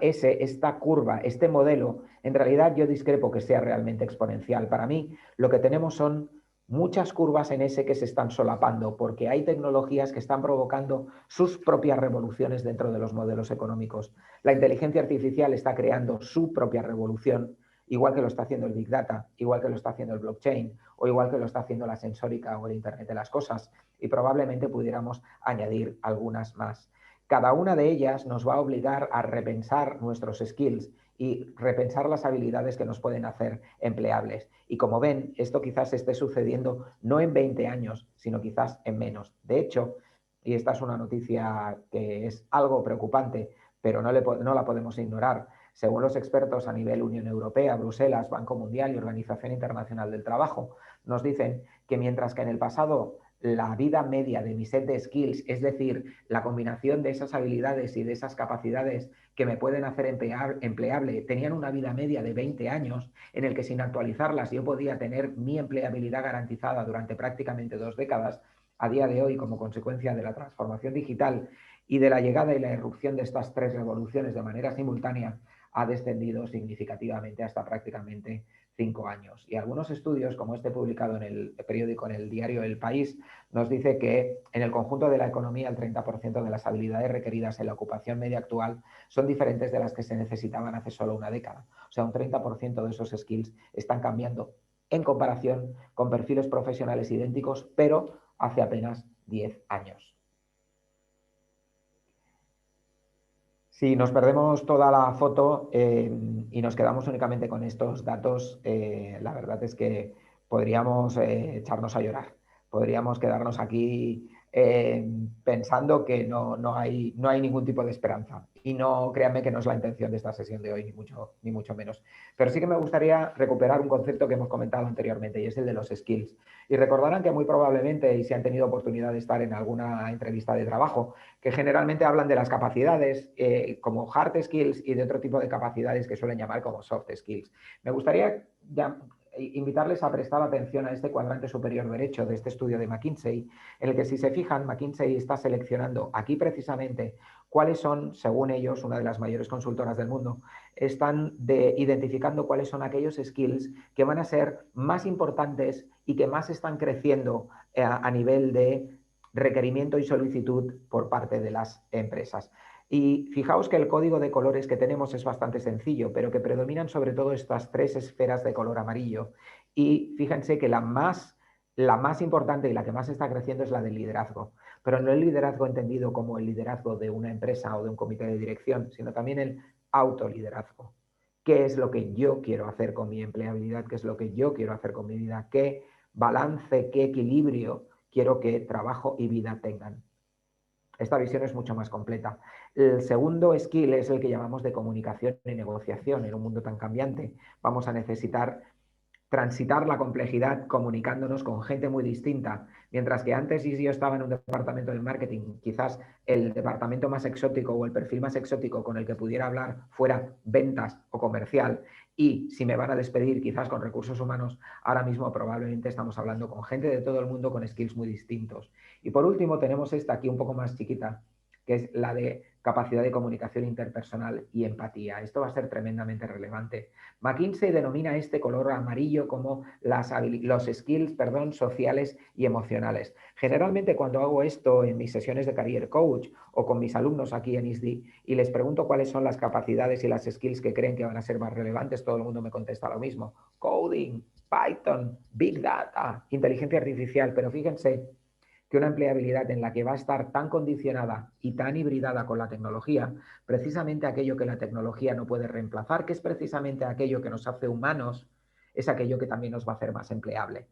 curva, este modelo, en realidad yo discrepo que sea realmente exponencial. Para mí, lo que tenemos son muchas curvas en ese que se están solapando, porque hay tecnologías que están provocando sus propias revoluciones dentro de los modelos económicos. La inteligencia artificial está creando su propia revolución, igual que lo está haciendo el Big Data, igual que lo está haciendo el blockchain, o igual que lo está haciendo la sensórica o el Internet de las cosas, y probablemente pudiéramos añadir algunas más. Cada una de ellas nos va a obligar a repensar nuestros skills y repensar las habilidades que nos pueden hacer empleables. Y como ven, esto quizás esté sucediendo no en 20 años, sino quizás en menos. De hecho, y esta es una noticia que es algo preocupante, pero no la podemos ignorar, según los expertos a nivel Unión Europea, Bruselas, Banco Mundial y Organización Internacional del Trabajo, nos dicen que mientras que en el pasado la vida media de mi set de skills, es decir, la combinación de esas habilidades y de esas capacidades que me pueden hacer empleable, tenían una vida media de 20 años, en el que sin actualizarlas yo podía tener mi empleabilidad garantizada durante prácticamente 2 décadas. A día de hoy, como consecuencia de la transformación digital y de la llegada y la irrupción de estas 3 revoluciones de manera simultánea, ha descendido significativamente hasta prácticamente 5 años. Y algunos estudios, como este publicado en el periódico, en el diario El País, nos dice que en el conjunto de la economía el 30% de las habilidades requeridas en la ocupación media actual son diferentes de las que se necesitaban hace solo una década. O sea, un 30% de esos skills están cambiando en comparación con perfiles profesionales idénticos, pero hace apenas 10 años. Si nos perdemos toda la foto y nos quedamos únicamente con estos datos, la verdad es que podríamos echarnos a llorar, podríamos quedarnos aquí pensando que no hay ningún tipo de esperanza. Y no, créanme que no es la intención de esta sesión de hoy, ni mucho menos. Pero sí que me gustaría recuperar un concepto que hemos comentado anteriormente, y es el de los skills. Y recordarán que muy probablemente, y si han tenido oportunidad de estar en alguna entrevista de trabajo, que generalmente hablan de las capacidades como hard skills y de otro tipo de capacidades que suelen llamar como soft skills. Me gustaría invitarles a prestar atención a este cuadrante superior derecho de este estudio de McKinsey, en el que, si se fijan, McKinsey está seleccionando aquí precisamente cuáles son, según ellos, una de las mayores consultoras del mundo, están identificando cuáles son aquellos skills que van a ser más importantes y que más están creciendo a nivel de requerimiento y solicitud por parte de las empresas. Y fijaos que el código de colores que tenemos es bastante sencillo, pero que predominan sobre todo estas tres esferas de color amarillo. Y fíjense que la más importante y la que más está creciendo es la del liderazgo. Pero no el liderazgo entendido como el liderazgo de una empresa o de un comité de dirección, sino también el autoliderazgo. ¿Qué es lo que yo quiero hacer con mi empleabilidad? ¿Qué es lo que yo quiero hacer con mi vida? ¿Qué balance, qué equilibrio quiero que trabajo y vida tengan? Esta visión es mucho más completa. El segundo skill es el que llamamos de comunicación y negociación. En un mundo tan cambiante vamos a necesitar transitar la complejidad comunicándonos con gente muy distinta. Mientras que antes, si yo estaba en un departamento de marketing, quizás el departamento más exótico o el perfil más exótico con el que pudiera hablar fuera ventas o comercial, y si me van a despedir quizás con recursos humanos, ahora mismo probablemente estamos hablando con gente de todo el mundo con skills muy distintos. Y por último tenemos esta aquí un poco más chiquita, que es la de capacidad de comunicación interpersonal y empatía. Esto va a ser tremendamente relevante. McKinsey denomina este color amarillo como los skills, sociales y emocionales. Generalmente, cuando hago esto en mis sesiones de Career Coach o con mis alumnos aquí en ISDI y les pregunto cuáles son las capacidades y las skills que creen que van a ser más relevantes, todo el mundo me contesta lo mismo: coding, Python, Big Data, inteligencia artificial. Pero fíjense que una empleabilidad en la que va a estar tan condicionada y tan hibridada con la tecnología, precisamente aquello que la tecnología no puede reemplazar, que es precisamente aquello que nos hace humanos, es aquello que también nos va a hacer más empleable.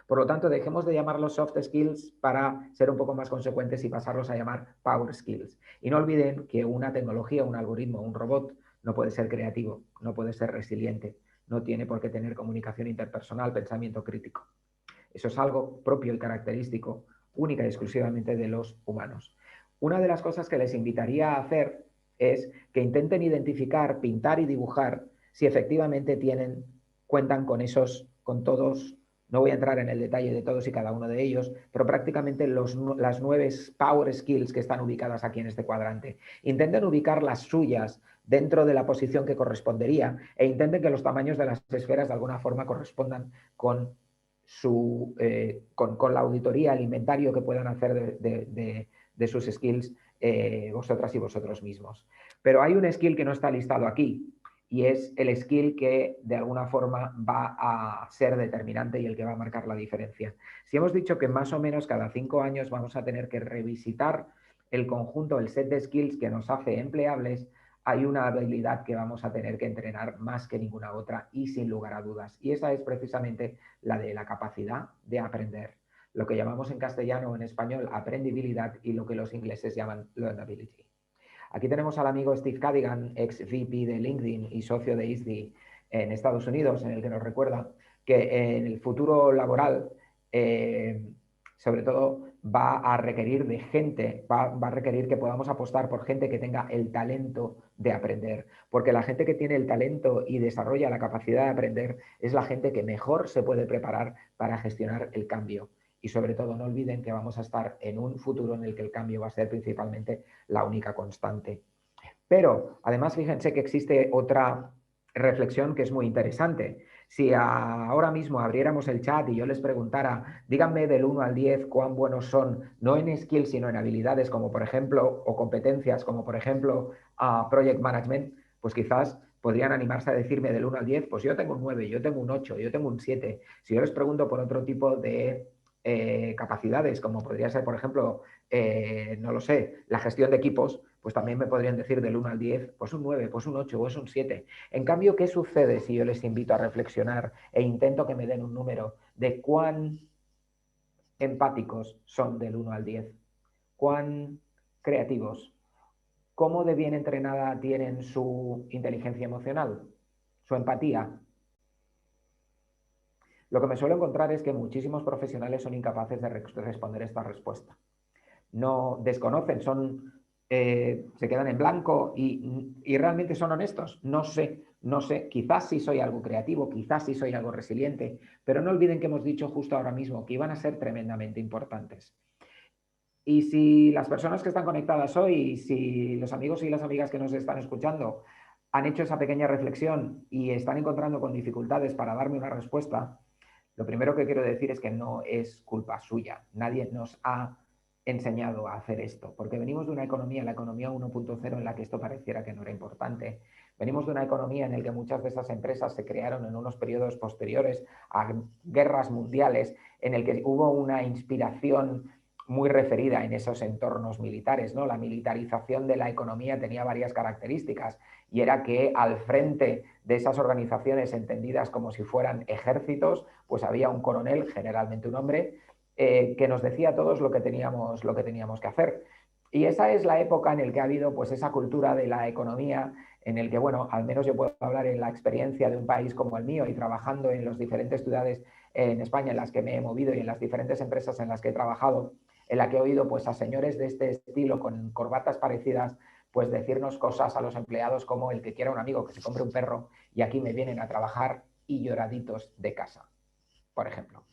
Por lo tanto, dejemos de llamarlos soft skills para ser un poco más consecuentes y pasarlos a llamar power skills. Y no olviden que una tecnología, un algoritmo, un robot no puede ser creativo, no puede ser resiliente, no tiene por qué tener comunicación interpersonal, pensamiento crítico. Eso es algo propio y característico, única y exclusivamente de los humanos. Una de las cosas que les invitaría a hacer es que intenten identificar, pintar y dibujar si efectivamente cuentan con todos. No voy a entrar en el detalle de todos y cada uno de ellos, pero prácticamente las 9 power skills que están ubicadas aquí en este cuadrante. Intenten ubicar las suyas dentro de la posición que correspondería e intenten que los tamaños de las esferas de alguna forma correspondan con con la auditoría, el inventario que puedan hacer de sus skills vosotras y vosotros mismos. Pero hay un skill que no está listado aquí, y es el skill que de alguna forma va a ser determinante y el que va a marcar la diferencia. Si hemos dicho que más o menos cada 5 años vamos a tener que revisitar el conjunto, el set de skills que nos hace empleables, hay una habilidad que vamos a tener que entrenar más que ninguna otra y sin lugar a dudas. Y esa es precisamente la de la capacidad de aprender. Lo que llamamos en castellano o en español aprendibilidad y lo que los ingleses llaman learnability. Aquí tenemos al amigo Steve Cadigan, ex VP de LinkedIn y socio de ISDI en Estados Unidos, en el que nos recuerda que en el futuro laboral, sobre todo, va a requerir de gente, va a requerir que podamos apostar por gente que tenga el talento de aprender, porque la gente que tiene el talento y desarrolla la capacidad de aprender es la gente que mejor se puede preparar para gestionar el cambio. Y sobre todo, no olviden que vamos a estar en un futuro en el que el cambio va a ser principalmente la única constante. Pero además, fíjense que existe otra reflexión que es muy interesante. Si ahora mismo abriéramos el chat y yo les preguntara, díganme del 1 al 10 cuán buenos son, no en skills, sino en habilidades, como por ejemplo, o competencias, como por ejemplo, project management, pues quizás podrían animarse a decirme del 1 al 10, pues yo tengo un 9, yo tengo un 8, yo tengo un 7. Si yo les pregunto por otro tipo de capacidades, como podría ser, por ejemplo, no lo sé, la gestión de equipos, pues también me podrían decir del 1 al 10, pues un 9, pues un 8 o es un 7. En cambio, ¿qué sucede si yo les invito a reflexionar e intento que me den un número de cuán empáticos son del 1 al 10? ¿Cuán creativos? ¿Cómo de bien entrenada tienen su inteligencia emocional? ¿Su empatía? Lo que me suelo encontrar es que muchísimos profesionales son incapaces de responder esta respuesta. No desconocen, se quedan en blanco y realmente son honestos. No sé, quizás sí soy algo creativo, quizás sí soy algo resiliente, pero no olviden que hemos dicho justo ahora mismo que iban a ser tremendamente importantes. Y si las personas que están conectadas hoy, y si los amigos y las amigas que nos están escuchando han hecho esa pequeña reflexión y están encontrando con dificultades para darme una respuesta, lo primero que quiero decir es que no es culpa suya. Nadie nos ha enseñado a hacer esto, porque venimos de una economía, la economía 1.0, en la que esto pareciera que no era importante. Venimos de una economía en la que muchas de esas empresas se crearon en unos periodos posteriores a guerras mundiales, en el que hubo una inspiración muy referida en esos entornos militares, ¿no? La militarización de la economía tenía varias características y era que al frente de esas organizaciones entendidas como si fueran ejércitos, pues había un coronel, generalmente un hombre, que nos decía a todos lo que teníamos que hacer. Y esa es la época en la que ha habido pues esa cultura de la economía, en el que, bueno, al menos yo puedo hablar en la experiencia de un país como el mío y trabajando en las diferentes ciudades en España en las que me he movido y en las diferentes empresas en las que he trabajado, en la que he oído pues a señores de este estilo con corbatas parecidas pues decirnos cosas a los empleados como: el que quiera un amigo que se compre un perro y aquí me vienen a trabajar y lloraditos de casa, por ejemplo.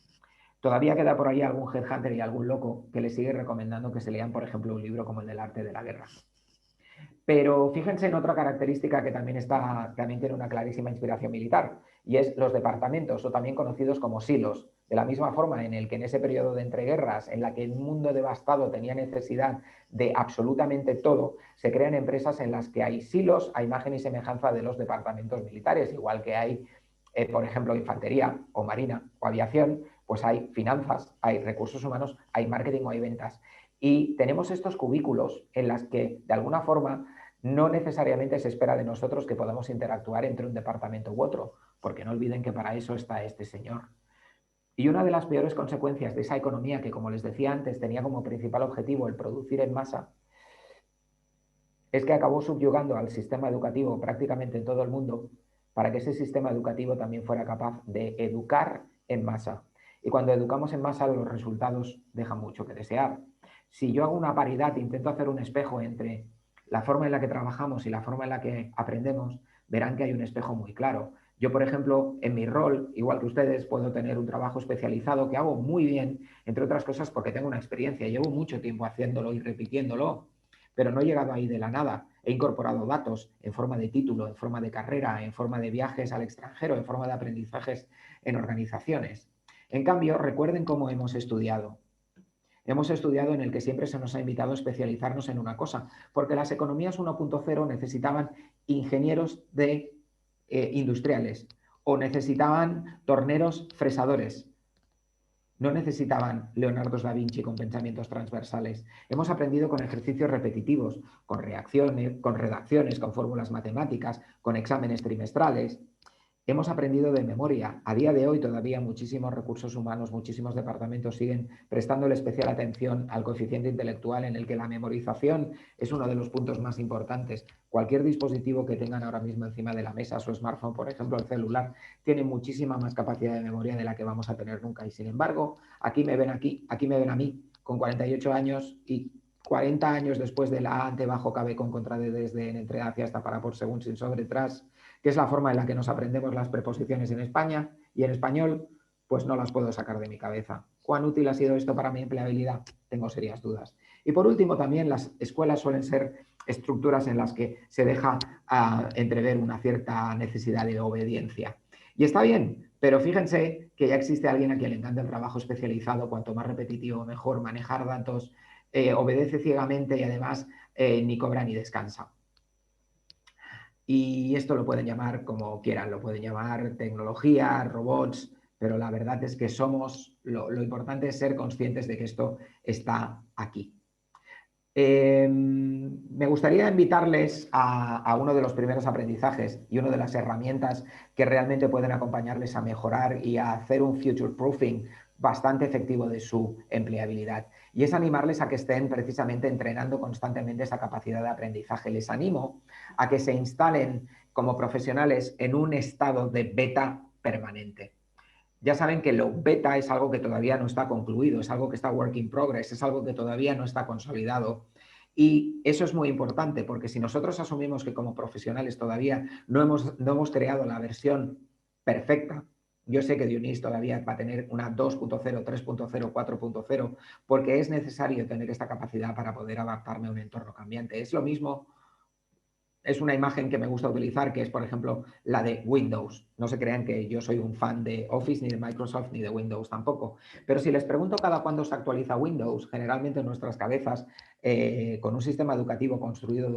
Todavía queda por ahí algún headhunter y algún loco que le sigue recomendando que se lean, por ejemplo, un libro como el del arte de la guerra. Pero fíjense en otra característica que también tiene una clarísima inspiración militar, y es los departamentos, o también conocidos como silos. De la misma forma en el que en ese periodo de entreguerras, en la que el mundo devastado tenía necesidad de absolutamente todo, se crean empresas en las que hay silos a imagen y semejanza de los departamentos militares, igual que hay, por ejemplo, infantería o marina o aviación, pues hay finanzas, hay recursos humanos, hay marketing o hay ventas. Y tenemos estos cubículos en las que, de alguna forma, no necesariamente se espera de nosotros que podamos interactuar entre un departamento u otro, porque no olviden que para eso está este señor. Y una de las peores consecuencias de esa economía que, como les decía antes, tenía como principal objetivo el producir en masa, es que acabó subyugando al sistema educativo prácticamente en todo el mundo para que ese sistema educativo también fuera capaz de educar en masa. Y cuando educamos en masa, los resultados dejan mucho que desear. Si yo hago una paridad, intento hacer un espejo entre la forma en la que trabajamos y la forma en la que aprendemos, verán que hay un espejo muy claro. Yo, por ejemplo, en mi rol, igual que ustedes, puedo tener un trabajo especializado que hago muy bien, entre otras cosas porque tengo una experiencia, llevo mucho tiempo haciéndolo y repitiéndolo, pero no he llegado ahí de la nada. He incorporado datos en forma de título, en forma de carrera, en forma de viajes al extranjero, en forma de aprendizajes en organizaciones. En cambio, recuerden cómo hemos estudiado. Hemos estudiado en el que siempre se nos ha invitado a especializarnos en una cosa, porque las economías 1.0 necesitaban ingenieros industriales o necesitaban torneros fresadores. No necesitaban Leonardo da Vinci con pensamientos transversales. Hemos aprendido con ejercicios repetitivos, con reacciones, con redacciones, con fórmulas matemáticas, con exámenes trimestrales. Hemos aprendido de memoria. A día de hoy todavía muchísimos recursos humanos, muchísimos departamentos siguen prestándole especial atención al coeficiente intelectual, en el que la memorización es uno de los puntos más importantes. Cualquier dispositivo que tengan ahora mismo encima de la mesa, su smartphone, por ejemplo, el celular, tiene muchísima más capacidad de memoria de la que vamos a tener nunca. Y sin embargo, aquí me ven a mí, con 48 años y 40 años después de la ante, bajo, cabe, con, contra, de, desde, en, entre, hacia, hasta, para, por, según, sin, sobre, tras, que es la forma en la que nos aprendemos las preposiciones en España, y en español, pues no las puedo sacar de mi cabeza. ¿Cuán útil ha sido esto para mi empleabilidad? Tengo serias dudas. Y por último, también las escuelas suelen ser estructuras en las que se deja entrever una cierta necesidad de obediencia. Y está bien, pero fíjense que ya existe alguien a quien le encanta el trabajo especializado, cuanto más repetitivo mejor, manejar datos, obedece ciegamente y además ni cobra ni descansa. Y esto lo pueden llamar como quieran, lo pueden llamar tecnología, robots, pero la verdad es que lo importante es ser conscientes de que esto está aquí. Me gustaría invitarles a uno de los primeros aprendizajes y una de las herramientas que realmente pueden acompañarles a mejorar y a hacer un future proofing bastante efectivo de su empleabilidad. Y es animarles a que estén precisamente entrenando constantemente esa capacidad de aprendizaje. Les animo a que se instalen como profesionales en un estado de beta permanente. Ya saben que lo beta es algo que todavía no está concluido, es algo que está work in progress, es algo que todavía no está consolidado. Y eso es muy importante porque si nosotros asumimos que como profesionales todavía no hemos creado la versión perfecta, yo sé que Dionís todavía va a tener una 2.0, 3.0, 4.0, porque es necesario tener esta capacidad para poder adaptarme a un entorno cambiante. Es lo mismo. Es una imagen que me gusta utilizar, que es, por ejemplo, la de Windows. No se crean que yo soy un fan de Office, ni de Microsoft, ni de Windows tampoco. Pero si les pregunto cada cuándo se actualiza Windows, generalmente en nuestras cabezas, con un sistema educativo construido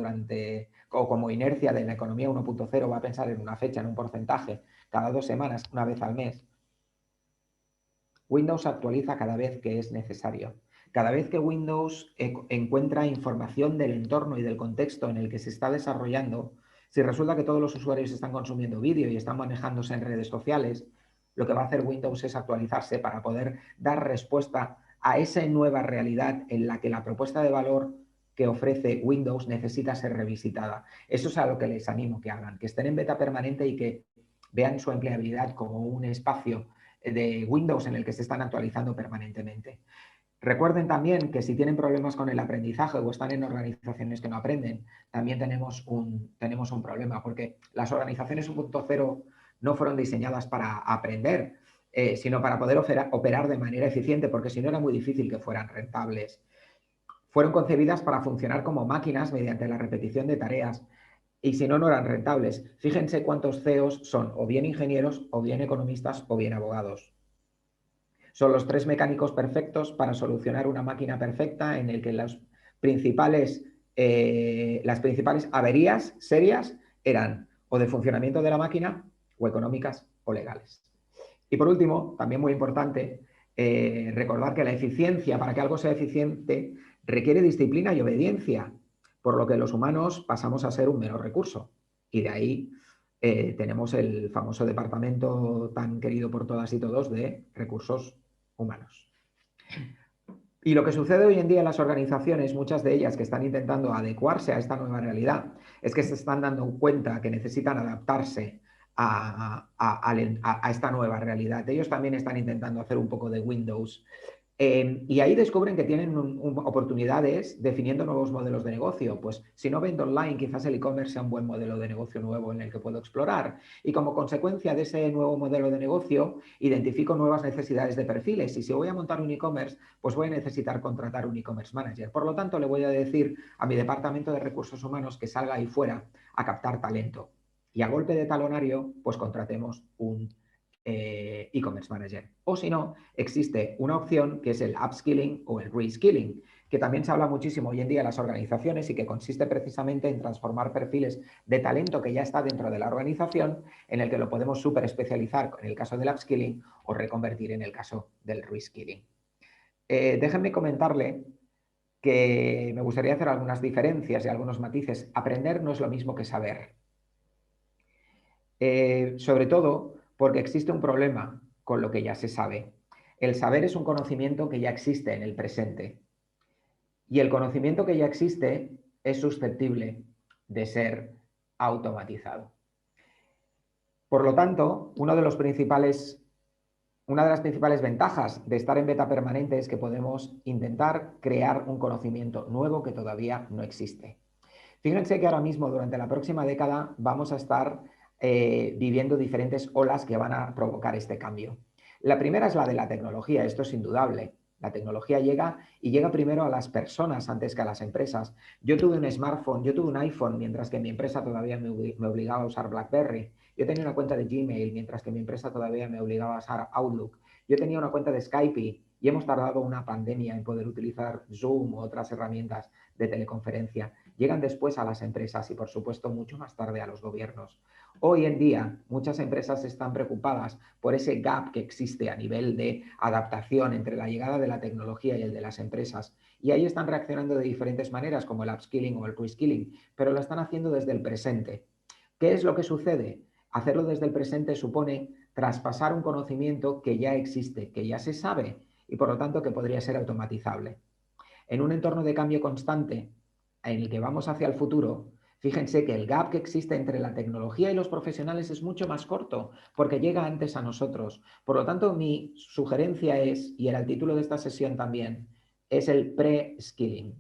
o como inercia de la economía 1.0, va a pensar en una fecha, en un porcentaje, cada 2 semanas, una vez al mes. Windows se actualiza cada vez que es necesario. Cada vez que Windows encuentra información del entorno y del contexto en el que se está desarrollando, si resulta que todos los usuarios están consumiendo vídeo y están manejándose en redes sociales, lo que va a hacer Windows es actualizarse para poder dar respuesta a esa nueva realidad en la que la propuesta de valor que ofrece Windows necesita ser revisitada. Eso es a lo que les animo que hagan, que estén en beta permanente y que vean su empleabilidad como un espacio de Windows en el que se están actualizando permanentemente. Recuerden también que si tienen problemas con el aprendizaje o están en organizaciones que no aprenden, también tenemos un problema, porque las organizaciones 1.0 no fueron diseñadas para aprender, sino para poder operar de manera eficiente, porque si no era muy difícil que fueran rentables. Fueron concebidas para funcionar como máquinas mediante la repetición de tareas, y si no, no eran rentables. Fíjense cuántos CEOs son o bien ingenieros, o bien economistas, o bien abogados. Son los 3 mecánicos perfectos para solucionar una máquina perfecta en el que las principales averías serias eran o de funcionamiento de la máquina, o económicas, o legales. Y por último, también muy importante, recordar que la eficiencia, para que algo sea eficiente, requiere disciplina y obediencia, por lo que los humanos pasamos a ser un mero recurso. Y de ahí tenemos el famoso departamento tan querido por todas y todos de recursos humanos. Y lo que sucede hoy en día en las organizaciones, muchas de ellas que están intentando adecuarse a esta nueva realidad, es que se están dando cuenta que necesitan adaptarse a esta nueva realidad. Ellos también están intentando hacer un poco de Windows. Y ahí descubren que tienen oportunidades definiendo nuevos modelos de negocio. Pues si no vendo online, quizás el e-commerce sea un buen modelo de negocio nuevo en el que puedo explorar. Y como consecuencia de ese nuevo modelo de negocio, identifico nuevas necesidades de perfiles. Y si voy a montar un e-commerce, pues voy a necesitar contratar un e-commerce manager. Por lo tanto, le voy a decir a mi departamento de recursos humanos que salga ahí fuera a captar talento. Y a golpe de talonario, pues contratemos un e-commerce manager. O si no, existe una opción que es el upskilling o el reskilling, que también se habla muchísimo hoy en día en las organizaciones y que consiste precisamente en transformar perfiles de talento que ya está dentro de la organización, en el que lo podemos súper especializar en el caso del upskilling o reconvertir en el caso del reskilling. Déjenme comentarle que me gustaría hacer algunas diferencias y algunos matices. Aprender no es lo mismo que saber. Sobre todo porque existe un problema con lo que ya se sabe. El saber es un conocimiento que ya existe en el presente. Y el conocimiento que ya existe es susceptible de ser automatizado. Por lo tanto, una de las principales ventajas de estar en beta permanente es que podemos intentar crear un conocimiento nuevo que todavía no existe. Fíjense que ahora mismo, durante la próxima década, vamos a estar viviendo diferentes olas que van a provocar este cambio. La primera es la de la tecnología, esto es indudable. La tecnología llega y llega primero a las personas antes que a las empresas. Yo tuve un smartphone, yo tuve un iPhone, mientras que mi empresa todavía me obligaba a usar BlackBerry. Yo tenía una cuenta de Gmail, mientras que mi empresa todavía me obligaba a usar Outlook. Yo tenía una cuenta de Skype y hemos tardado una pandemia en poder utilizar Zoom u otras herramientas de teleconferencia. Llegan después a las empresas y, por supuesto, mucho más tarde a los gobiernos. Hoy en día, muchas empresas están preocupadas por ese gap que existe a nivel de adaptación entre la llegada de la tecnología y el de las empresas. Y ahí están reaccionando de diferentes maneras, como el upskilling o el reskilling, pero lo están haciendo desde el presente. ¿Qué es lo que sucede? Hacerlo desde el presente supone traspasar un conocimiento que ya existe, que ya se sabe y por lo tanto que podría ser automatizable. En un entorno de cambio constante en el que vamos hacia el futuro, fíjense que el gap que existe entre la tecnología y los profesionales es mucho más corto porque llega antes a nosotros. Por lo tanto, mi sugerencia es, y era el título de esta sesión también, es el pre-skilling.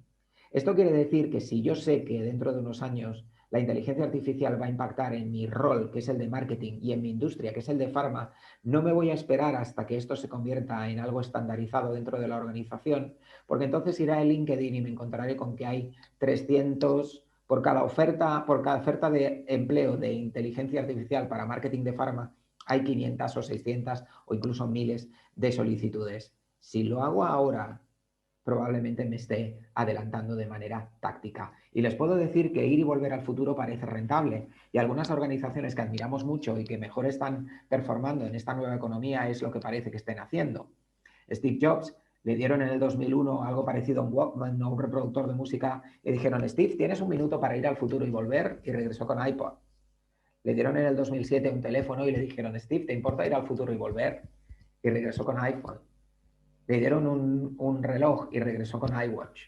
Esto quiere decir que si yo sé que dentro de unos años la inteligencia artificial va a impactar en mi rol, que es el de marketing, y en mi industria, que es el de farma, no me voy a esperar hasta que esto se convierta en algo estandarizado dentro de la organización, porque entonces iré a LinkedIn y me encontraré con que hay 300 por cada oferta de empleo de inteligencia artificial para marketing de farma, hay 500 o 600 o incluso miles de solicitudes. Si lo hago ahora, probablemente me esté adelantando de manera táctica. Y les puedo decir que ir y volver al futuro parece rentable. Y algunas organizaciones que admiramos mucho y que mejor están performando en esta nueva economía es lo que parece que estén haciendo. Steve Jobs le dieron en el 2001 algo parecido a un Walkman, no un reproductor de música, y dijeron, Steve, tienes un minuto para ir al futuro y volver, y regresó con iPod. Le dieron en el 2007 un teléfono y le dijeron, Steve, ¿te importa ir al futuro y volver? Y regresó con iPhone. Le dieron un reloj y regresó con iWatch.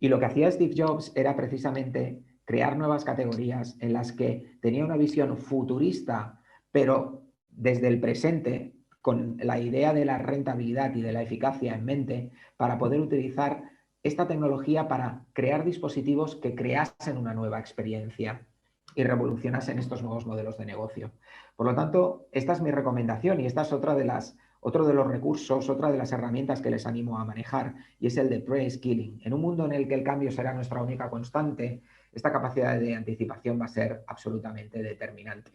Y lo que hacía Steve Jobs era precisamente crear nuevas categorías en las que tenía una visión futurista, pero desde el presente, con la idea de la rentabilidad y de la eficacia en mente, para poder utilizar esta tecnología para crear dispositivos que creasen una nueva experiencia y revolucionasen estos nuevos modelos de negocio. Por lo tanto, esta es mi recomendación y esta es otro de los recursos, otra de las herramientas que les animo a manejar, y es el de pre-skilling. En un mundo en el que el cambio será nuestra única constante, esta capacidad de anticipación va a ser absolutamente determinante.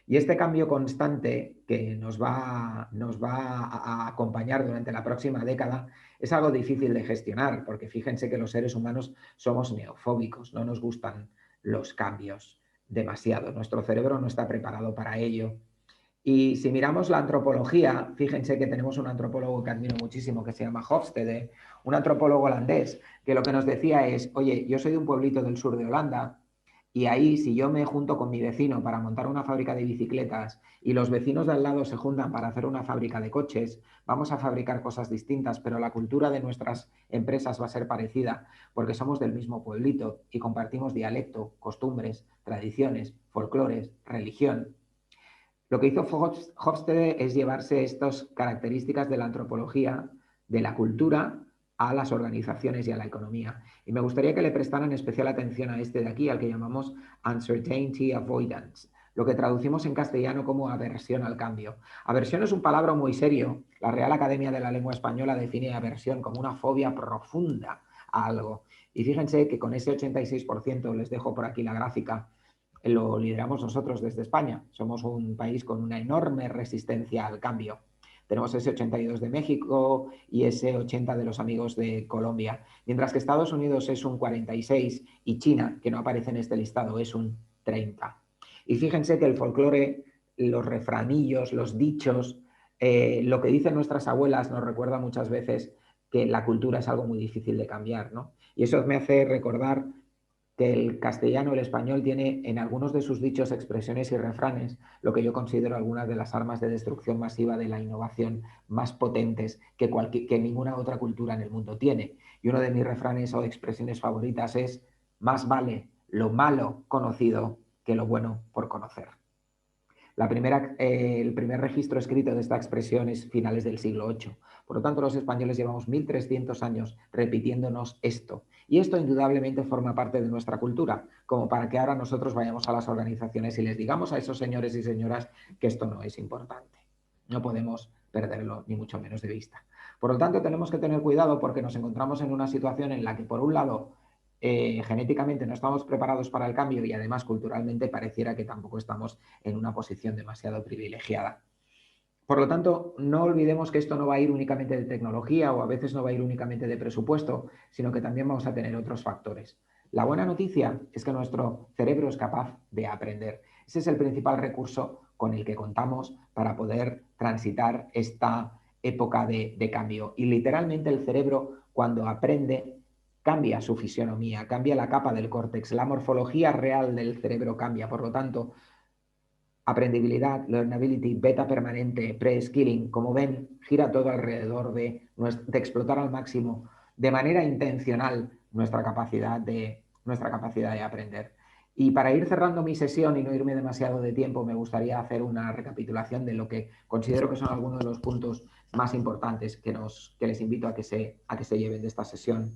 Y este cambio constante que nos va a acompañar durante la próxima década es algo difícil de gestionar, porque fíjense que los seres humanos somos neofóbicos, no nos gustan los cambios demasiado. Nuestro cerebro no está preparado para ello. Y si miramos la antropología, fíjense que tenemos un antropólogo que admiro muchísimo, que se llama Hofstede, un antropólogo holandés, que lo que nos decía es, oye, yo soy de un pueblito del sur de Holanda, y ahí si yo me junto con mi vecino para montar una fábrica de bicicletas y los vecinos de al lado se juntan para hacer una fábrica de coches, vamos a fabricar cosas distintas, pero la cultura de nuestras empresas va a ser parecida, porque somos del mismo pueblito y compartimos dialecto, costumbres, tradiciones, folclores, religión. Lo que hizo Hofstede es llevarse estas características de la antropología, de la cultura, a las organizaciones y a la economía. Y me gustaría que le prestaran especial atención a este de aquí, al que llamamos uncertainty avoidance, lo que traducimos en castellano como aversión al cambio. Aversión es un palabra muy serio. La Real Academia de la Lengua Española define aversión como una fobia profunda a algo. Y fíjense que con ese 86%, les dejo por aquí la gráfica, lo lideramos nosotros desde España. Somos un país con una enorme resistencia al cambio. Tenemos ese 82 de México y ese 80 de los amigos de Colombia. Mientras que Estados Unidos es un 46 y China, que no aparece en este listado, es un 30. Y fíjense que el folclore, los refranillos, los dichos, lo que dicen nuestras abuelas nos recuerda muchas veces que la cultura es algo muy difícil de cambiar, ¿no? Y eso me hace recordar que el castellano, el español, tiene en algunos de sus dichos, expresiones y refranes lo que yo considero algunas de las armas de destrucción masiva de la innovación más potentes que ninguna otra cultura en el mundo tiene. Y uno de mis refranes o expresiones favoritas es: más vale lo malo conocido que lo bueno por conocer. El primer registro escrito de esta expresión es finales del siglo VIII. Por lo tanto, los españoles llevamos 1300 años repitiéndonos esto. Y esto indudablemente forma parte de nuestra cultura, como para que ahora nosotros vayamos a las organizaciones y les digamos a esos señores y señoras que esto no es importante. No podemos perderlo ni mucho menos de vista. Por lo tanto, tenemos que tener cuidado porque nos encontramos en una situación en la que, por un lado, genéticamente no estamos preparados para el cambio y además culturalmente pareciera que tampoco estamos en una posición demasiado privilegiada. Por lo tanto, no olvidemos que esto no va a ir únicamente de tecnología o a veces no va a ir únicamente de presupuesto, sino que también vamos a tener otros factores. La buena noticia es que nuestro cerebro es capaz de aprender. Ese es el principal recurso con el que contamos para poder transitar esta época de cambio. Y literalmente el cerebro, cuando aprende, cambia su fisionomía, cambia la capa del córtex, la morfología real del cerebro cambia. Por lo tanto, aprendibilidad, learnability, beta permanente, pre-skilling. Como ven, gira todo alrededor de explotar al máximo, de manera intencional, nuestra capacidad de aprender. Y para ir cerrando mi sesión y no irme demasiado de tiempo, me gustaría hacer una recapitulación de lo que considero que son algunos de los puntos más importantes que les invito a que se lleven de esta sesión.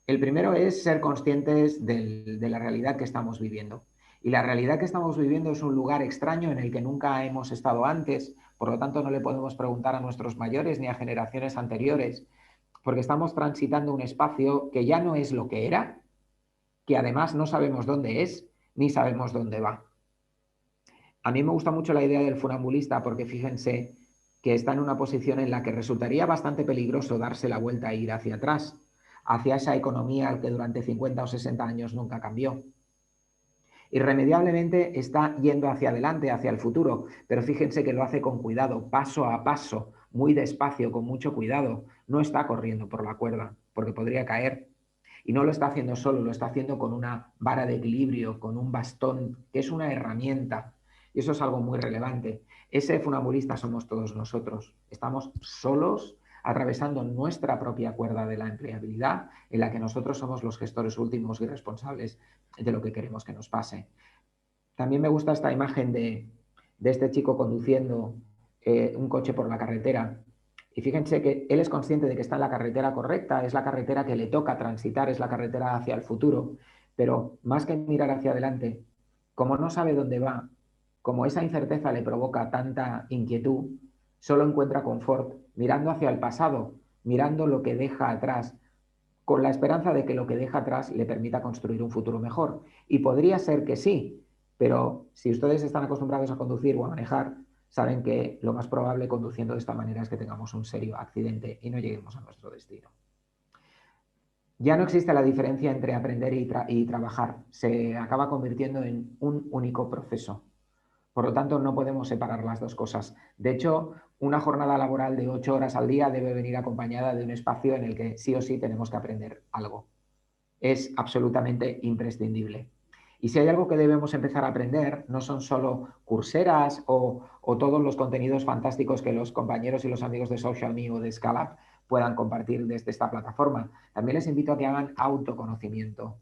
El primero es ser conscientes de la realidad que estamos viviendo. Y la realidad que estamos viviendo es un lugar extraño en el que nunca hemos estado antes, por lo tanto no le podemos preguntar a nuestros mayores ni a generaciones anteriores, porque estamos transitando un espacio que ya no es lo que era, que además no sabemos dónde es, ni sabemos dónde va. A mí me gusta mucho la idea del funambulista porque fíjense que está en una posición en la que resultaría bastante peligroso darse la vuelta e ir hacia atrás, hacia esa economía que durante 50 o 60 años nunca cambió. Irremediablemente está yendo hacia adelante, hacia el futuro, pero fíjense que lo hace con cuidado, paso a paso, muy despacio, con mucho cuidado. No está corriendo por la cuerda, porque podría caer. Y no lo está haciendo solo, lo está haciendo con una vara de equilibrio, con un bastón, que es una herramienta. Y eso es algo muy relevante. Ese funambulista somos todos nosotros. Estamos solos, atravesando nuestra propia cuerda de la empleabilidad, en la que nosotros somos los gestores últimos y responsables de lo que queremos que nos pase. También me gusta esta imagen de este chico conduciendo un coche por la carretera. Y fíjense que él es consciente de que está en la carretera correcta, es la carretera que le toca transitar, es la carretera hacia el futuro, pero más que mirar hacia adelante, como no sabe dónde va, como esa incerteza le provoca tanta inquietud, solo encuentra confort mirando hacia el pasado, mirando lo que deja atrás, con la esperanza de que lo que deja atrás le permita construir un futuro mejor. Y podría ser que sí, pero si ustedes están acostumbrados a conducir o a manejar, saben que lo más probable conduciendo de esta manera es que tengamos un serio accidente y no lleguemos a nuestro destino. Ya no existe la diferencia entre aprender y trabajar. Se acaba convirtiendo en un único proceso. Por lo tanto, no podemos separar las dos cosas. De hecho, una jornada laboral de 8 horas al día debe venir acompañada de un espacio en el que sí o sí tenemos que aprender algo. Es absolutamente imprescindible. Y si hay algo que debemos empezar a aprender, no son solo curseras o todos los contenidos fantásticos que los compañeros y los amigos de SocialMe o de Scalab puedan compartir desde esta plataforma. También les invito a que hagan autoconocimiento.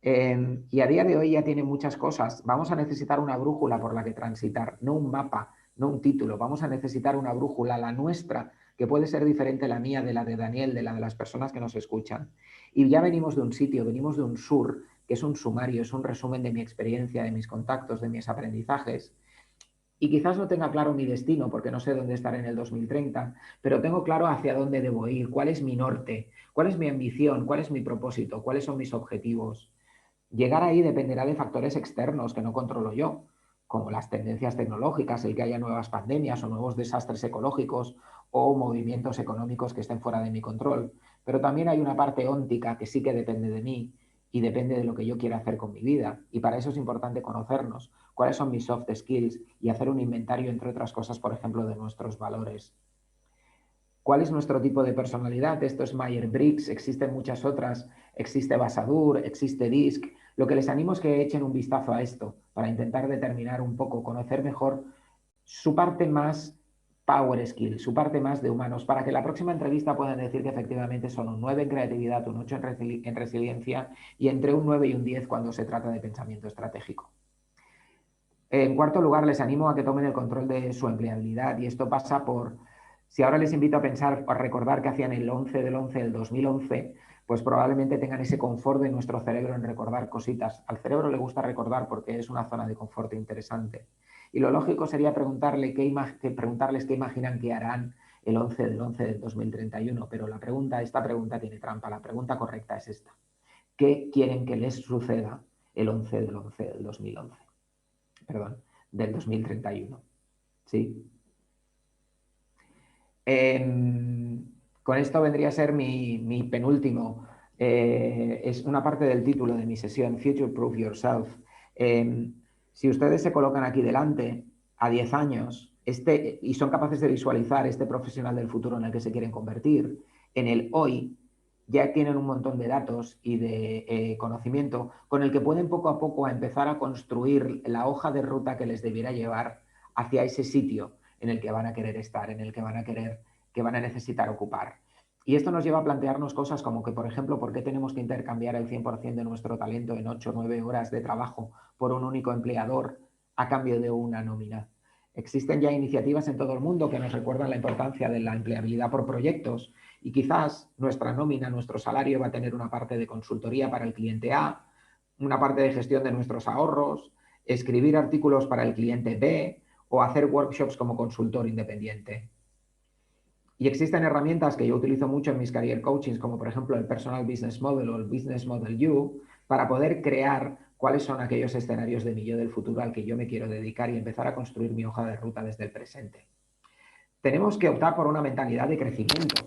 Y a día de hoy ya tiene muchas cosas. Vamos a necesitar una brújula por la que transitar, no un mapa, no un título. Vamos a necesitar una brújula, la nuestra, que puede ser diferente la mía, de la de Daniel, de la de las personas que nos escuchan. Y ya venimos de un sitio, venimos de un sur, que es un sumario, es un resumen de mi experiencia, de mis contactos, de mis aprendizajes. Y quizás no tenga claro mi destino, porque no sé dónde estaré en el 2030, pero tengo claro hacia dónde debo ir, cuál es mi norte, cuál es mi ambición, cuál es mi propósito, cuáles son mis objetivos. Llegar ahí dependerá de factores externos que no controlo yo, como las tendencias tecnológicas, el que haya nuevas pandemias o nuevos desastres ecológicos o movimientos económicos que estén fuera de mi control. Pero también hay una parte óntica que sí que depende de mí y depende de lo que yo quiera hacer con mi vida. Y para eso es importante conocernos, cuáles son mis soft skills y hacer un inventario, entre otras cosas, por ejemplo, de nuestros valores. ¿Cuál es nuestro tipo de personalidad? Esto es Myers-Briggs, existen muchas otras, existe Basadur, existe DISC. Lo que les animo es que echen un vistazo a esto para intentar determinar un poco, conocer mejor su parte más power skill, su parte más de humanos, para que la próxima entrevista puedan decir que efectivamente son un 9 en creatividad, un 8 en resiliencia y entre un 9 y un 10 cuando se trata de pensamiento estratégico. En cuarto lugar, les animo a que tomen el control de su empleabilidad y esto pasa por, si ahora les invito a pensar, a recordar que hacían el 11 del 11 del 2011, pues probablemente tengan ese confort de nuestro cerebro en recordar cositas. Al cerebro le gusta recordar porque es una zona de confort interesante. Y lo lógico sería preguntarles qué imaginan que harán el 11 del 11 del 2031, pero esta pregunta tiene trampa. La pregunta correcta es esta. ¿Qué quieren que les suceda el 11 del 11 del 2011? Perdón, del 2031. ¿Sí? Con esto vendría a ser mi penúltimo. Es una parte del título de mi sesión, Future Proof Yourself. Si ustedes se colocan aquí delante a 10 años y son capaces de visualizar este profesional del futuro en el que se quieren convertir, en el hoy, ya tienen un montón de datos y de conocimiento con el que pueden poco a poco empezar a construir la hoja de ruta que les debiera llevar hacia ese sitio en el que van a querer estar, en el que van a necesitar ocupar. Y esto nos lleva a plantearnos cosas como que, por ejemplo, ¿por qué tenemos que intercambiar el 100% de nuestro talento en 8 o 9 horas de trabajo por un único empleador a cambio de una nómina? Existen ya iniciativas en todo el mundo que nos recuerdan la importancia de la empleabilidad por proyectos y quizás nuestra nómina, nuestro salario va a tener una parte de consultoría para el cliente A, una parte de gestión de nuestros ahorros, escribir artículos para el cliente B o hacer workshops como consultor independiente. Y existen herramientas que yo utilizo mucho en mis career coachings, como por ejemplo el Personal Business Model o el Business Model U, para poder crear cuáles son aquellos escenarios de mi yo del futuro al que yo me quiero dedicar y empezar a construir mi hoja de ruta desde el presente. Tenemos que optar por una mentalidad de crecimiento.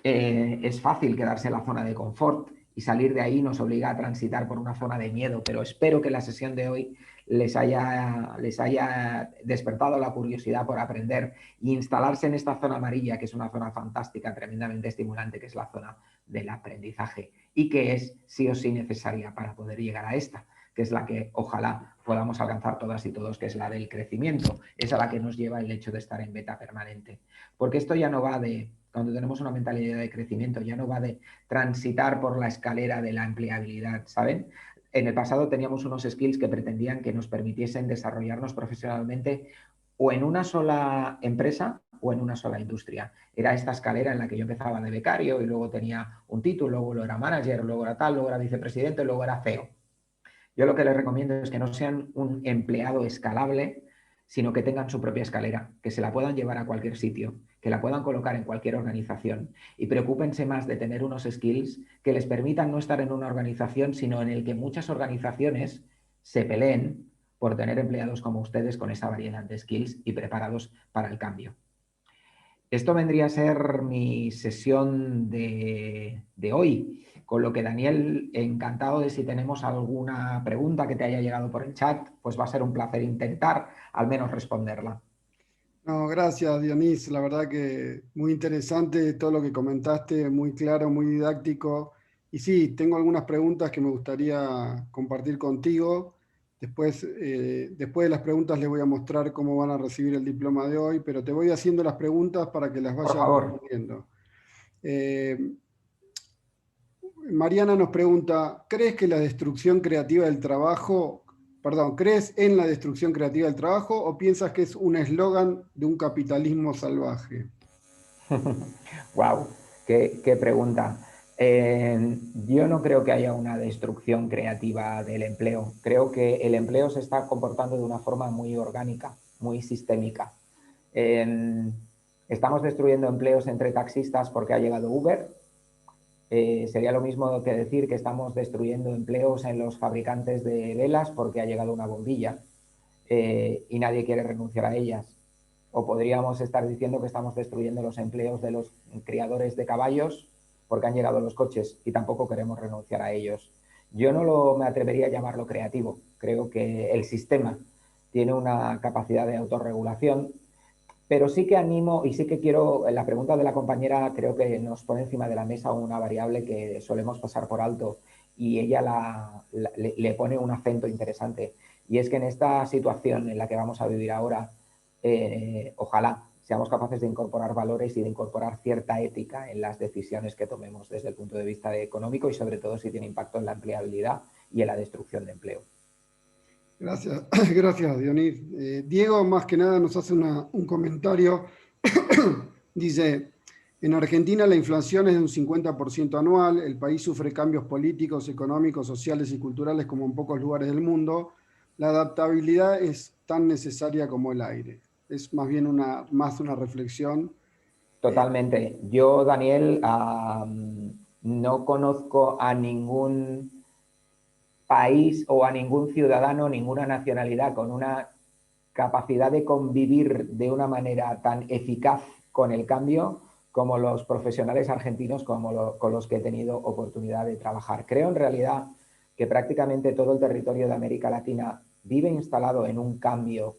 Es fácil quedarse en la zona de confort y salir de ahí nos obliga a transitar por una zona de miedo, pero espero que la sesión de hoy les haya despertado la curiosidad por aprender e instalarse en esta zona amarilla, que es una zona fantástica, tremendamente estimulante, que es la zona del aprendizaje y que es sí o sí necesaria para poder llegar a esta, que es la que ojalá podamos alcanzar todas y todos, que es la del crecimiento, es a la que nos lleva el hecho de estar en beta permanente. Porque esto ya no va de, cuando tenemos una mentalidad de crecimiento, ya no va de transitar por la escalera de la empleabilidad, ¿saben? En el pasado teníamos unos skills que pretendían que nos permitiesen desarrollarnos profesionalmente o en una sola empresa o en una sola industria. Era esta escalera en la que yo empezaba de becario y luego tenía un título, luego era manager, luego era tal, luego era vicepresidente, luego era CEO. Yo lo que les recomiendo es que no sean un empleado escalable, sino que tengan su propia escalera, que se la puedan llevar a cualquier sitio, que la puedan colocar en cualquier organización y preocúpense más de tener unos skills que les permitan no estar en una organización, sino en el que muchas organizaciones se peleen por tener empleados como ustedes con esa variedad de skills y preparados para el cambio. Esto vendría a ser mi sesión de hoy, con lo que Daniel, encantado de si tenemos alguna pregunta que te haya llegado por el chat, pues va a ser un placer intentar al menos responderla. No, gracias, Dionís. La verdad que muy interesante todo lo que comentaste, muy claro, muy didáctico. Y sí, tengo algunas preguntas que me gustaría compartir contigo. Después de las preguntas les voy a mostrar cómo van a recibir el diploma de hoy, pero te voy haciendo las preguntas para que las Por vayas favor. respondiendo. Eh, Mariana nos pregunta, ¿crees que la destrucción creativa del trabajo, perdón, crees en la destrucción creativa del trabajo o piensas que es un eslogan de un capitalismo salvaje? Wow, qué pregunta. Yo no creo que haya una destrucción creativa del empleo. Creo que el empleo se está comportando de una forma muy orgánica, muy sistémica. Estamos destruyendo empleos entre taxistas porque ha llegado Uber. Sería lo mismo que decir que estamos destruyendo empleos en los fabricantes de velas porque ha llegado una bombilla y nadie quiere renunciar a ellas. O podríamos estar diciendo que estamos destruyendo los empleos de los criadores de caballos porque han llegado los coches y tampoco queremos renunciar a ellos. Yo me atrevería a llamarlo creativo. Creo que el sistema tiene una capacidad de autorregulación, pero sí que animo y sí que quiero, en la pregunta de la compañera creo que nos pone encima de la mesa una variable que solemos pasar por alto y ella le pone un acento interesante. Y es que en esta situación en la que vamos a vivir ahora, ojalá seamos capaces de incorporar valores y de incorporar cierta ética en las decisiones que tomemos desde el punto de vista económico y sobre todo si tiene impacto en la empleabilidad y en la destrucción de empleo. Gracias, gracias, Dionís. Diego, más que nada, nos hace un comentario. Dice, en Argentina la inflación es de un 50% anual, el país sufre cambios políticos, económicos, sociales y culturales como en pocos lugares del mundo. La adaptabilidad es tan necesaria como el aire. Es más bien más una reflexión. Totalmente. Yo, Daniel, no conozco a ningún país o a ningún ciudadano, ninguna nacionalidad con una capacidad de convivir de una manera tan eficaz con el cambio como los profesionales argentinos con los que he tenido oportunidad de trabajar. Creo en realidad que prácticamente todo el territorio de América Latina vive instalado en un cambio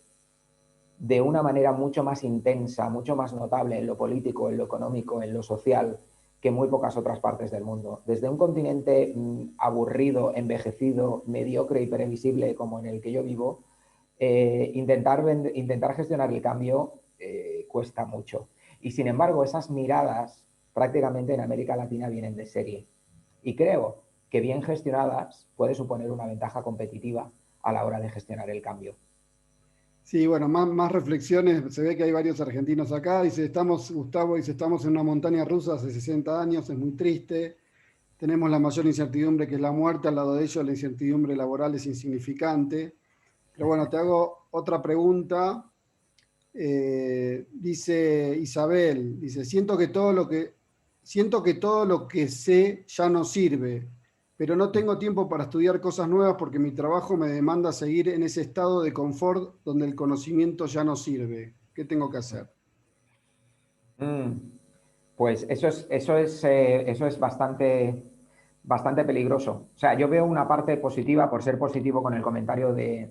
de una manera mucho más intensa, mucho más notable en lo político, en lo económico, en lo social, que muy pocas otras partes del mundo. Desde un continente aburrido, envejecido, mediocre y previsible como en el que yo vivo, intentar gestionar el cambio cuesta mucho. Y sin embargo, esas miradas prácticamente en América Latina vienen de serie. Y creo que bien gestionadas puede suponer una ventaja competitiva a la hora de gestionar el cambio. Sí, bueno, más reflexiones. Se ve que hay varios argentinos acá. Dice, Gustavo dice, estamos en una montaña rusa hace 60 años, es muy triste. Tenemos la mayor incertidumbre que es la muerte, al lado de ello la incertidumbre laboral es insignificante. Pero bueno, te hago otra pregunta. Dice Isabel, dice, siento que todo lo que sé ya no sirve, pero no tengo tiempo para estudiar cosas nuevas porque mi trabajo me demanda seguir en ese estado de confort donde el conocimiento ya no sirve. ¿Qué tengo que hacer? Pues eso es bastante peligroso. O sea, yo veo una parte positiva por ser positivo con el comentario de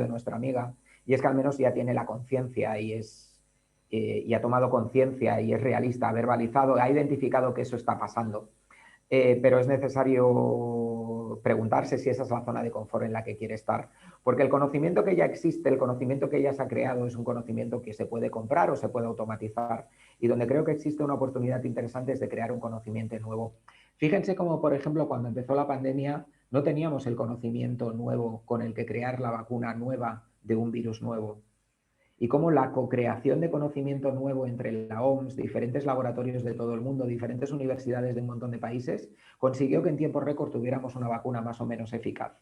nuestra amiga, y es que al menos ya tiene la conciencia y ha tomado conciencia y es realista, ha verbalizado, ha identificado que eso está pasando. Pero es necesario preguntarse si esa es la zona de confort en la que quiere estar. Porque el conocimiento que ya existe, el conocimiento que ya se ha creado, es un conocimiento que se puede comprar o se puede automatizar. Y donde creo que existe una oportunidad interesante es de crear un conocimiento nuevo. Fíjense cómo, por ejemplo, cuando empezó la pandemia, no teníamos el conocimiento nuevo con el que crear la vacuna nueva de un virus nuevo, y cómo la co-creación de conocimiento nuevo entre la OMS, diferentes laboratorios de todo el mundo, diferentes universidades de un montón de países, consiguió que en tiempo récord tuviéramos una vacuna más o menos eficaz.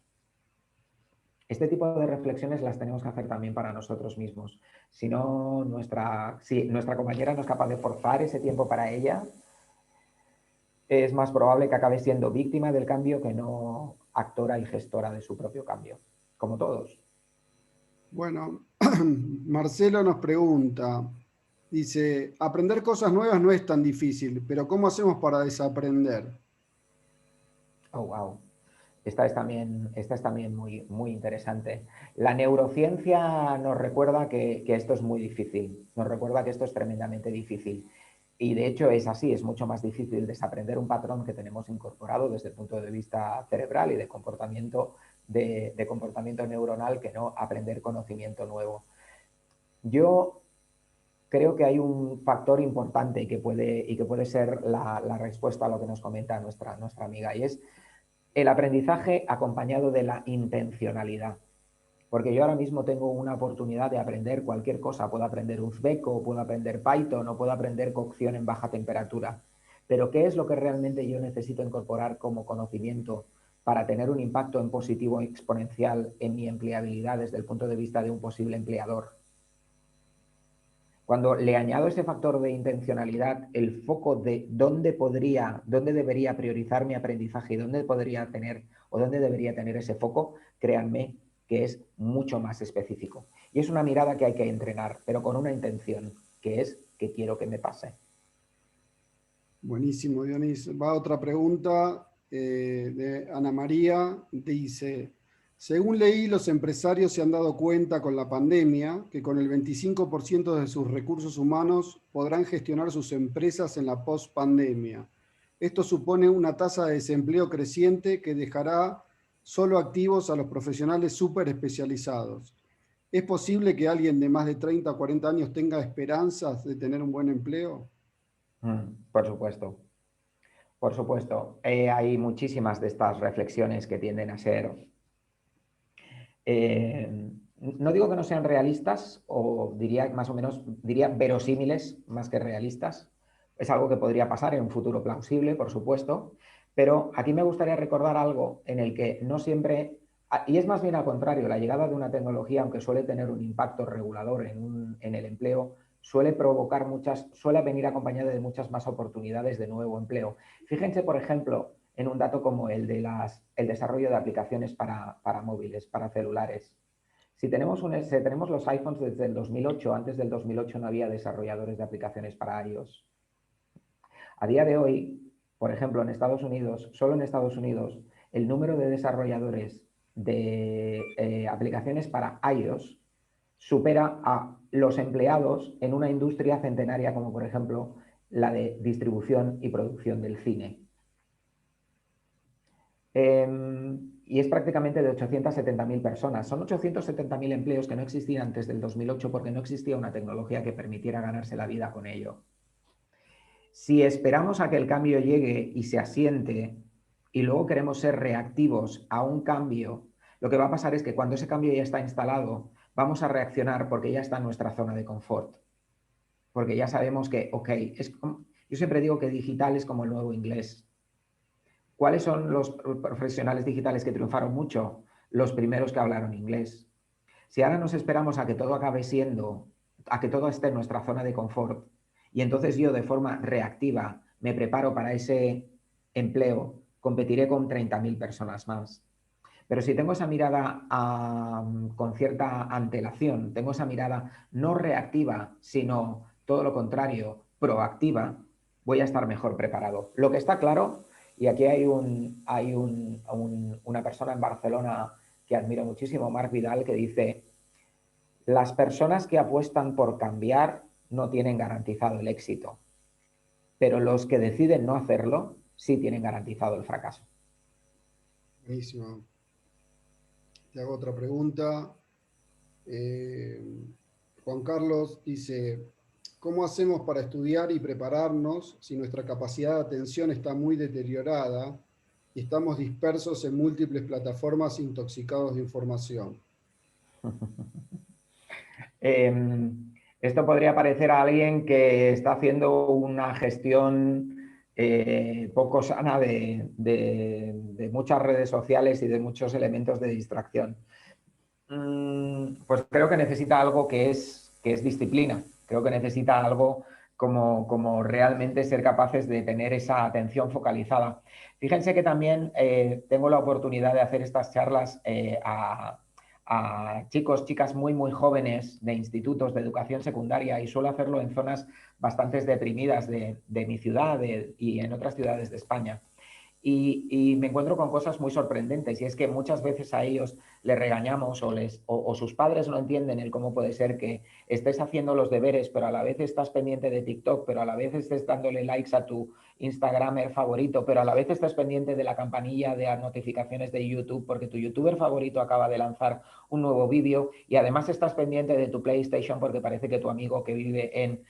Este tipo de reflexiones las tenemos que hacer también para nosotros mismos. Si no, si nuestra compañera no es capaz de forzar ese tiempo para ella, es más probable que acabe siendo víctima del cambio que no actora y gestora de su propio cambio, como todos. Bueno, Marcelo nos pregunta, dice, aprender cosas nuevas no es tan difícil, pero ¿cómo hacemos para desaprender? Oh, wow. Esta es también muy interesante. La neurociencia nos recuerda que esto es muy difícil, nos recuerda que esto es tremendamente difícil. Y de hecho es así, es mucho más difícil desaprender un patrón que tenemos incorporado desde el punto de vista cerebral y de comportamiento neuronal que no aprender conocimiento nuevo. Yo creo que hay un factor importante y que puede ser la respuesta a lo que nos comenta nuestra amiga, y es el aprendizaje acompañado de la intencionalidad. Porque yo ahora mismo tengo una oportunidad de aprender cualquier cosa. Puedo aprender uzbeko, puedo aprender Python o puedo aprender cocción en baja temperatura. Pero ¿qué es lo que realmente yo necesito incorporar como conocimiento para tener un impacto en positivo exponencial en mi empleabilidad desde el punto de vista de un posible empleador? Cuando le añado ese factor de intencionalidad, el foco de dónde debería priorizar mi aprendizaje y dónde podría tener o dónde debería tener ese foco, créanme que es mucho más específico. Y es una mirada que hay que entrenar, pero con una intención, que es que quiero que me pase. Buenísimo, Dionis. Va otra pregunta de Ana María. Dice, según leí, los empresarios se han dado cuenta con la pandemia que con el 25% de sus recursos humanos podrán gestionar sus empresas en la post-pandemia. Esto supone una tasa de desempleo creciente que dejará solo activos a los profesionales súper especializados. ¿Es posible que alguien de más de 30 o 40 años tenga esperanzas de tener un buen empleo? Por supuesto. Por supuesto, hay muchísimas de estas reflexiones que tienden a ser, no digo que no sean realistas, o diría más o menos, diría verosímiles más que realistas. Es algo que podría pasar en un futuro plausible, por supuesto, pero aquí me gustaría recordar algo en el que no siempre, y es más bien al contrario, la llegada de una tecnología, aunque suele tener un impacto regulador en el empleo, suele venir acompañada de muchas más oportunidades de nuevo empleo. Fíjense, por ejemplo, en un dato como el desarrollo de aplicaciones para móviles, para celulares. Si tenemos los iPhones desde el 2008, antes del 2008 no había desarrolladores de aplicaciones para iOS. A día de hoy, por ejemplo, en Estados Unidos, solo en Estados Unidos, el número de desarrolladores de aplicaciones para iOS supera a los empleados en una industria centenaria como por ejemplo la de distribución y producción del cine. Y es prácticamente de 870.000 personas. Son 870.000 empleos que no existían antes del 2008 porque no existía una tecnología que permitiera ganarse la vida con ello. Si esperamos a que el cambio llegue y se asiente y luego queremos ser reactivos a un cambio, lo que va a pasar es que cuando ese cambio ya está instalado, vamos a reaccionar porque ya está en nuestra zona de confort. Porque ya sabemos que, ok, yo siempre digo que digital es como el nuevo inglés. ¿Cuáles son los profesionales digitales que triunfaron mucho? Los primeros que hablaron inglés. Si ahora nos esperamos a que todo acabe siendo, a que todo esté en nuestra zona de confort, y entonces yo de forma reactiva me preparo para ese empleo, competiré con 30.000 personas más. Pero si tengo esa mirada con cierta antelación, tengo esa mirada no reactiva, sino todo lo contrario, proactiva, voy a estar mejor preparado. Lo que está claro, y aquí hay una persona en Barcelona que admiro muchísimo, Marc Vidal, que dice: las personas que apuestan por cambiar no tienen garantizado el éxito, pero los que deciden no hacerlo sí tienen garantizado el fracaso. Buenísimo. Te hago otra pregunta. Juan Carlos dice, ¿cómo hacemos para estudiar y prepararnos si nuestra capacidad de atención está muy deteriorada y estamos dispersos en múltiples plataformas intoxicados de información? Esto podría parecer a alguien que está haciendo una gestión poco sana de muchas redes sociales y de muchos elementos de distracción. Pues creo que necesita algo que es disciplina. Creo que necesita algo como realmente ser capaces de tener esa atención focalizada. Fíjense que también tengo la oportunidad de hacer estas charlas a chicos, chicas muy, muy jóvenes de institutos de educación secundaria, y suelo hacerlo en zonas bastante deprimidas de mi ciudad y en otras ciudades de España. Y me encuentro con cosas muy sorprendentes, y es que muchas veces a ellos les regañamos o sus padres no entienden el cómo puede ser que estés haciendo los deberes, pero a la vez estás pendiente de TikTok, pero a la vez estés dándole likes a tu Instagramer favorito, pero a la vez estás pendiente de la campanilla de las notificaciones de YouTube porque tu youtuber favorito acaba de lanzar un nuevo vídeo, y además estás pendiente de tu PlayStation porque parece que tu amigo que vive en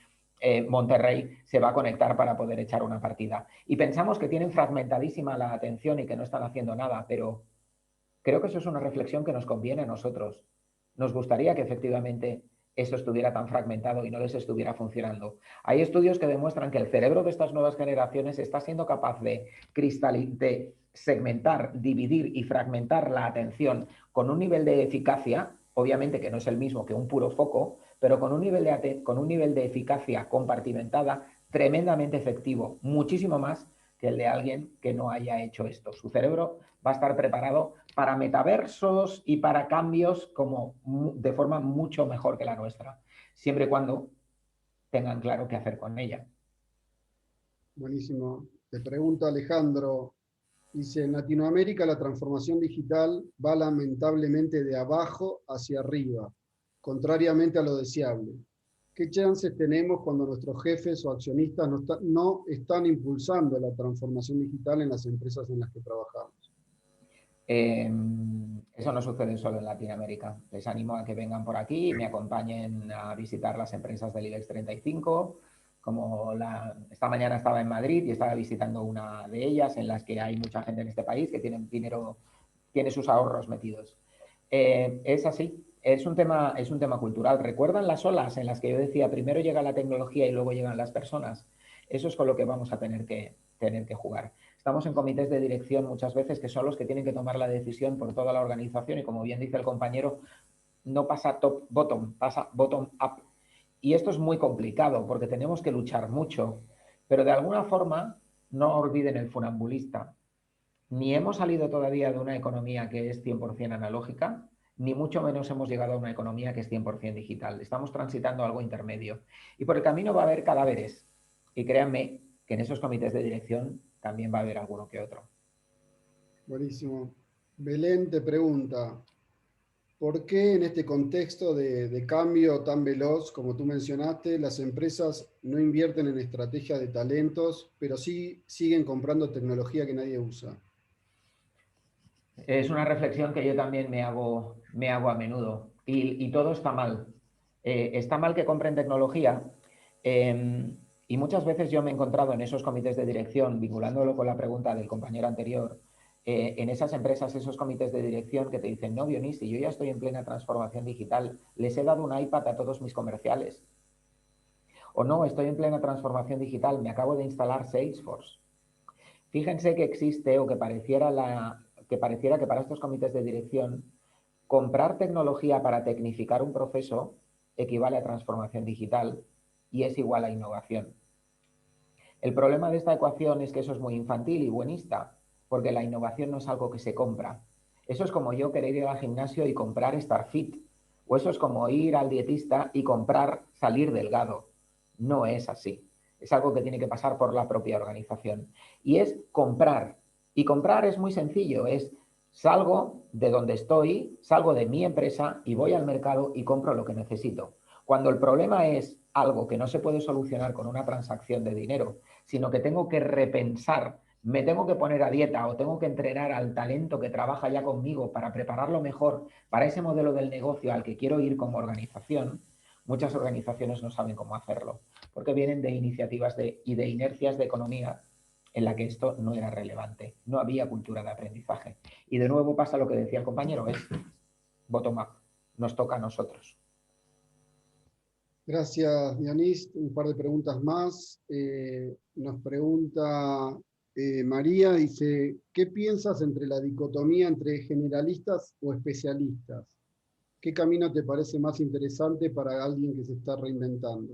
Monterrey se va a conectar para poder echar una partida. Y pensamos que tienen fragmentadísima la atención y que no están haciendo nada, pero creo que eso es una reflexión que nos conviene a nosotros. Nos gustaría que efectivamente eso estuviera tan fragmentado y no les estuviera funcionando. Hay estudios que demuestran que el cerebro de estas nuevas generaciones está siendo capaz de segmentar, dividir y fragmentar la atención con un nivel de eficacia, obviamente que no es el mismo que un puro foco, pero con un nivel de eficacia compartimentada tremendamente efectivo, muchísimo más que el de alguien que no haya hecho esto. Su cerebro va a estar preparado para metaversos y para cambios de forma mucho mejor que la nuestra, siempre y cuando tengan claro qué hacer con ella. Buenísimo. Te pregunta Alejandro, dice, en Latinoamérica la transformación digital va lamentablemente de abajo hacia arriba, contrariamente a lo deseable. ¿Qué chances tenemos cuando nuestros jefes o accionistas no están impulsando la transformación digital en las empresas en las que trabajamos? Eso no sucede solo en Latinoamérica. Les animo a que vengan por aquí y me acompañen a visitar las empresas del IBEX 35. Esta mañana estaba en Madrid y estaba visitando una de ellas en las que hay mucha gente en este país que tiene dinero, tiene sus ahorros metidos. Es así, es un tema cultural. ¿Recuerdan las olas en las que yo decía primero llega la tecnología y luego llegan las personas? Eso es con lo que vamos a tener que jugar. Estamos en comités de dirección muchas veces que son los que tienen que tomar la decisión por toda la organización, y como bien dice el compañero, no pasa top-bottom, pasa bottom-up. Y esto es muy complicado porque tenemos que luchar mucho, pero de alguna forma no olviden el funambulista. Ni hemos salido todavía de una economía que es 100% analógica, ni mucho menos hemos llegado a una economía que es 100% digital. Estamos transitando algo intermedio. Y por el camino va a haber cadáveres. Y créanme que en esos comités de dirección también va a haber alguno que otro. Buenísimo. Belén te pregunta, ¿Por qué en este contexto de cambio tan veloz, como tú mencionaste, las empresas no invierten en estrategias de talentos, pero sí siguen comprando tecnología que nadie usa? Es una reflexión que yo también me hago a menudo y todo está mal. Está mal que compren tecnología y muchas veces yo me he encontrado en esos comités de dirección, vinculándolo con la pregunta del compañero anterior, en esas empresas, esos comités de dirección que te dicen, no, Dionís, si yo ya estoy en plena transformación digital, les he dado un iPad a todos mis comerciales. O no, estoy en plena transformación digital, me acabo de instalar Salesforce. Fíjense que existe o que pareciera que para estos comités de dirección comprar tecnología para tecnificar un proceso equivale a transformación digital y es igual a innovación. El problema de esta ecuación es que eso es muy infantil y buenista, porque la innovación no es algo que se compra. Eso es como yo querer ir al gimnasio y comprar estar fit, o eso es como ir al dietista y comprar salir delgado. No es así. Es algo que tiene que pasar por la propia organización. Y es comprar. Y comprar es muy sencillo, es salgo de donde estoy, salgo de mi empresa y voy al mercado y compro lo que necesito. Cuando el problema es algo que no se puede solucionar con una transacción de dinero, sino que tengo que repensar, me tengo que poner a dieta o tengo que entrenar al talento que trabaja ya conmigo para prepararlo mejor para ese modelo del negocio al que quiero ir como organización, muchas organizaciones no saben cómo hacerlo, porque vienen de iniciativas y de inercias de economía en la que esto no era relevante, no había cultura de aprendizaje. Y de nuevo pasa lo que decía el compañero, es bottom up, nos toca a nosotros. Gracias, Dionís. Un par de preguntas más. Nos pregunta María, dice, ¿qué piensas entre la dicotomía entre generalistas o especialistas? ¿Qué camino te parece más interesante para alguien que se está reinventando?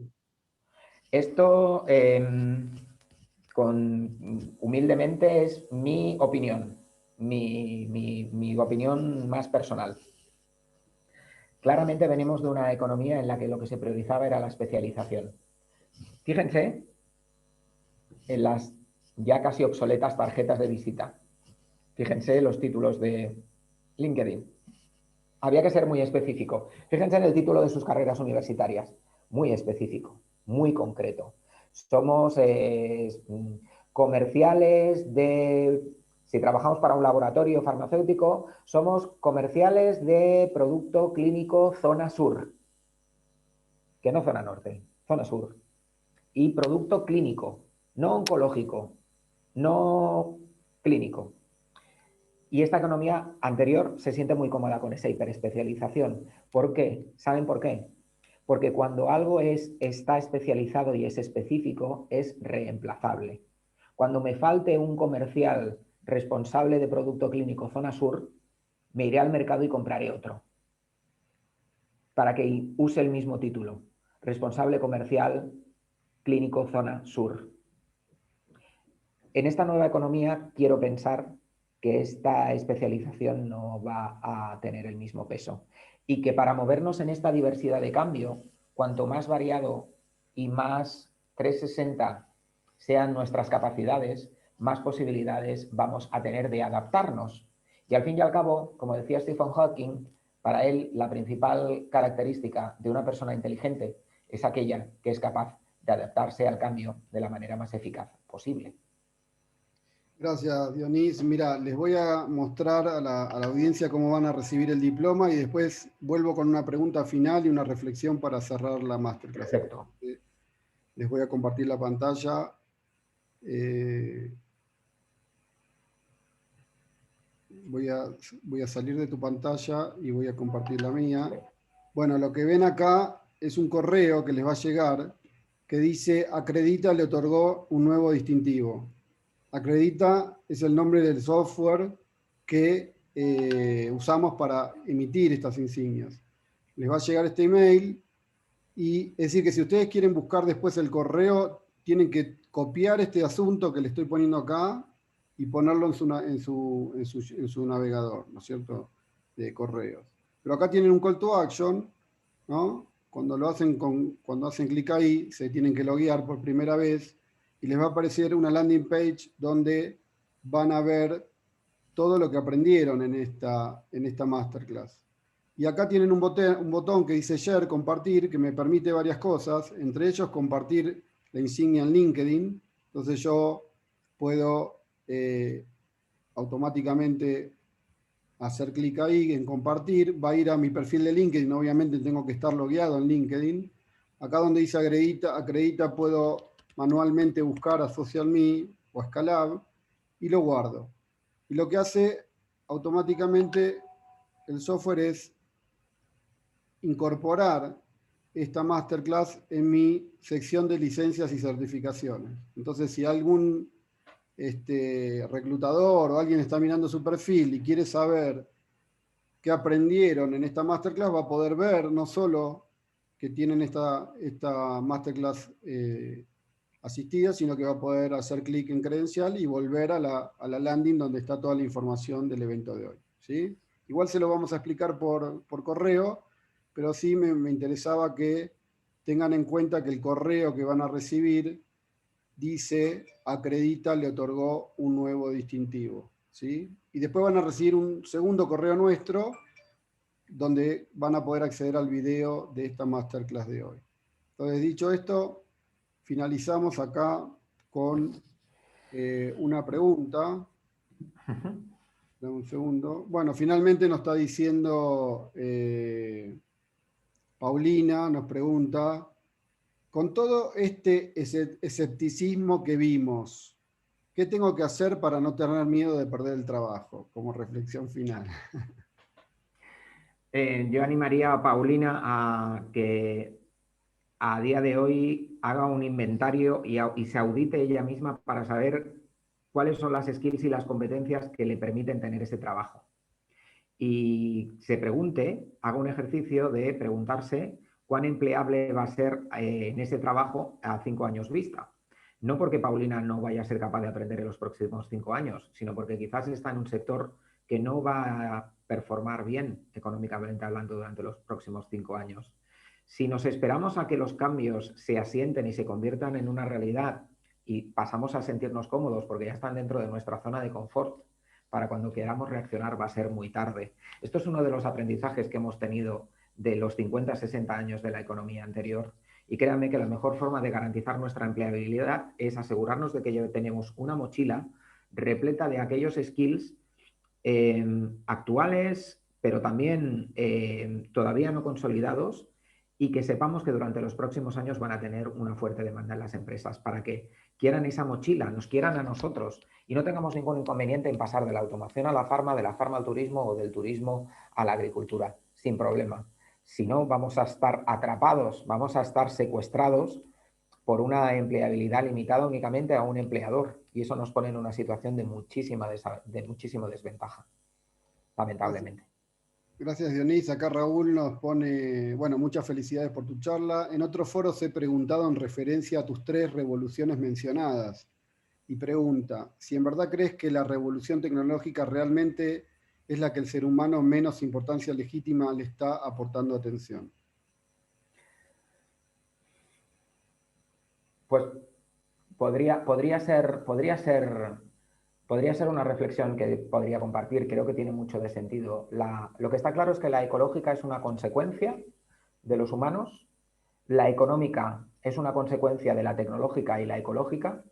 Esto, humildemente, es mi opinión, mi opinión más personal. Claramente venimos de una economía en la que lo que se priorizaba era la especialización. Fíjense en las ya casi obsoletas tarjetas de visita. Fíjense los títulos de LinkedIn. Había que ser muy específico. Fíjense en el título de sus carreras universitarias. Muy específico, muy concreto. Somos comerciales de... Si trabajamos para un laboratorio farmacéutico, somos comerciales de producto clínico zona sur, que no zona norte, zona sur. Y producto clínico, no oncológico, no clínico. Y esta economía anterior se siente muy cómoda con esa hiperespecialización. ¿Por qué? ¿Saben por qué? Porque cuando algo está especializado y es específico, es reemplazable. Cuando me falte un comercial responsable de producto clínico zona sur, me iré al mercado y compraré otro para que use el mismo título. Responsable comercial clínico zona sur. En esta nueva economía quiero pensar que esta especialización no va a tener el mismo peso y que para movernos en esta diversidad de cambio, cuanto más variado y más 360 sean nuestras capacidades, más posibilidades vamos a tener de adaptarnos. Y al fin y al cabo, como decía Stephen Hawking, para él la principal característica de una persona inteligente es aquella que es capaz de adaptarse al cambio de la manera más eficaz posible. Gracias, Dionís. Mira, les voy a mostrar a la audiencia cómo van a recibir el diploma y después vuelvo con una pregunta final y una reflexión para cerrar la masterclass. Perfecto. Les voy a compartir la pantalla. Voy a salir de tu pantalla y voy a compartir la mía. Bueno, lo que ven acá es un correo que les va a llegar que dice Acredita le otorgó un nuevo distintivo. Acredita es el nombre del software que usamos para emitir estas insignias. Les va a llegar este email y es decir que si ustedes quieren buscar después el correo, tienen que copiar este asunto que le estoy poniendo acá y ponerlo en su navegador, ¿no es cierto?, de correos. Pero acá tienen un call to action, ¿no? Cuando hacen clic ahí, se tienen que loguear por primera vez y les va a aparecer una landing page donde van a ver todo lo que aprendieron en esta masterclass. Y acá tienen un botón que dice Share, compartir, que me permite varias cosas, entre ellos compartir la insignia en LinkedIn. Entonces yo puedo automáticamente hacer clic ahí en compartir, va a ir a mi perfil de LinkedIn, obviamente tengo que estar logueado en LinkedIn. Acá donde dice acredita puedo manualmente buscar a SocialMe o a Scalab y lo guardo. Y lo que hace automáticamente el software es incorporar esta masterclass en mi sección de licencias y certificaciones. Entonces, si algún reclutador o alguien está mirando su perfil y quiere saber qué aprendieron en esta masterclass, va a poder ver no solo que tienen esta masterclass asistida, sino que va a poder hacer clic en credencial y volver a la landing donde está toda la información del evento de hoy. ¿Sí? Igual se lo vamos a explicar por correo, pero sí me interesaba que tengan en cuenta que el correo que van a recibir dice Acredita le otorgó un nuevo distintivo. ¿Sí? Y después van a recibir un segundo correo nuestro donde van a poder acceder al video de esta masterclass de hoy. Entonces, dicho esto, finalizamos acá con una pregunta. Dame un segundo. Bueno, finalmente nos está diciendo Paulina, nos pregunta, con todo este escepticismo que vimos, ¿qué tengo que hacer para no tener miedo de perder el trabajo? Como reflexión final. Yo animaría a Paulina a que a día de hoy haga un inventario y se audite ella misma para saber cuáles son las skills y las competencias que le permiten tener ese trabajo. Y se pregunte, haga un ejercicio de preguntarse cuán empleable va a ser en ese trabajo a 5 años vista. No porque Paulina no vaya a ser capaz de aprender en los próximos 5 años, sino porque quizás está en un sector que no va a performar bien económicamente hablando durante los próximos 5 años. Si nos esperamos a que los cambios se asienten y se conviertan en una realidad y pasamos a sentirnos cómodos porque ya están dentro de nuestra zona de confort, para cuando queramos reaccionar va a ser muy tarde. Esto es uno de los aprendizajes que hemos tenido de los 50, 60 años de la economía anterior. Y créanme que la mejor forma de garantizar nuestra empleabilidad es asegurarnos de que tenemos una mochila repleta de aquellos skills actuales, pero también todavía no consolidados, y que sepamos que durante los próximos años van a tener una fuerte demanda en las empresas para que quieran esa mochila, nos quieran a nosotros y no tengamos ningún inconveniente en pasar de la automoción a la farma, de la farma al turismo o del turismo a la agricultura, sin problema. Si no, vamos a estar atrapados, vamos a estar secuestrados por una empleabilidad limitada únicamente a un empleador, y eso nos pone en una situación de muchísima desventaja, lamentablemente. Gracias, Dionís. Acá Raúl nos pone, bueno, muchas felicidades por tu charla. En otros foros he preguntado en referencia a tus 3 revoluciones mencionadas y pregunta, si en verdad crees que la revolución tecnológica realmente es la que el ser humano menos importancia legítima le está aportando atención. Pues podría ser una reflexión que podría compartir, creo que tiene mucho de sentido. Lo que está claro es que la ecológica es una consecuencia de los humanos, la económica es una consecuencia de la tecnológica y la ecológica,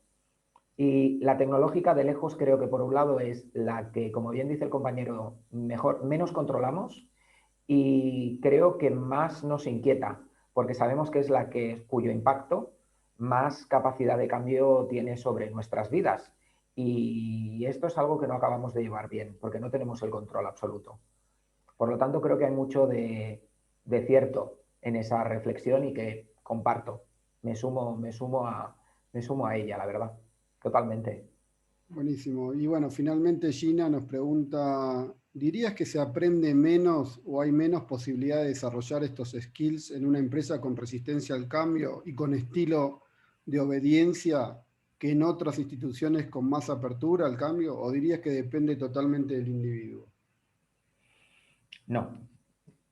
y la tecnológica de lejos creo que por un lado es la que, como bien dice el compañero, menos controlamos, y creo que más nos inquieta, porque sabemos que es la cuyo impacto más capacidad de cambio tiene sobre nuestras vidas. Y esto es algo que no acabamos de llevar bien, porque no tenemos el control absoluto. Por lo tanto, creo que hay mucho de cierto en esa reflexión y que comparto. Me sumo a ella, la verdad. Totalmente. Buenísimo. Y bueno, finalmente Gina nos pregunta, ¿dirías que se aprende menos o hay menos posibilidad de desarrollar estos skills en una empresa con resistencia al cambio y con estilo de obediencia que en otras instituciones con más apertura al cambio? ¿O dirías que depende totalmente del individuo? No.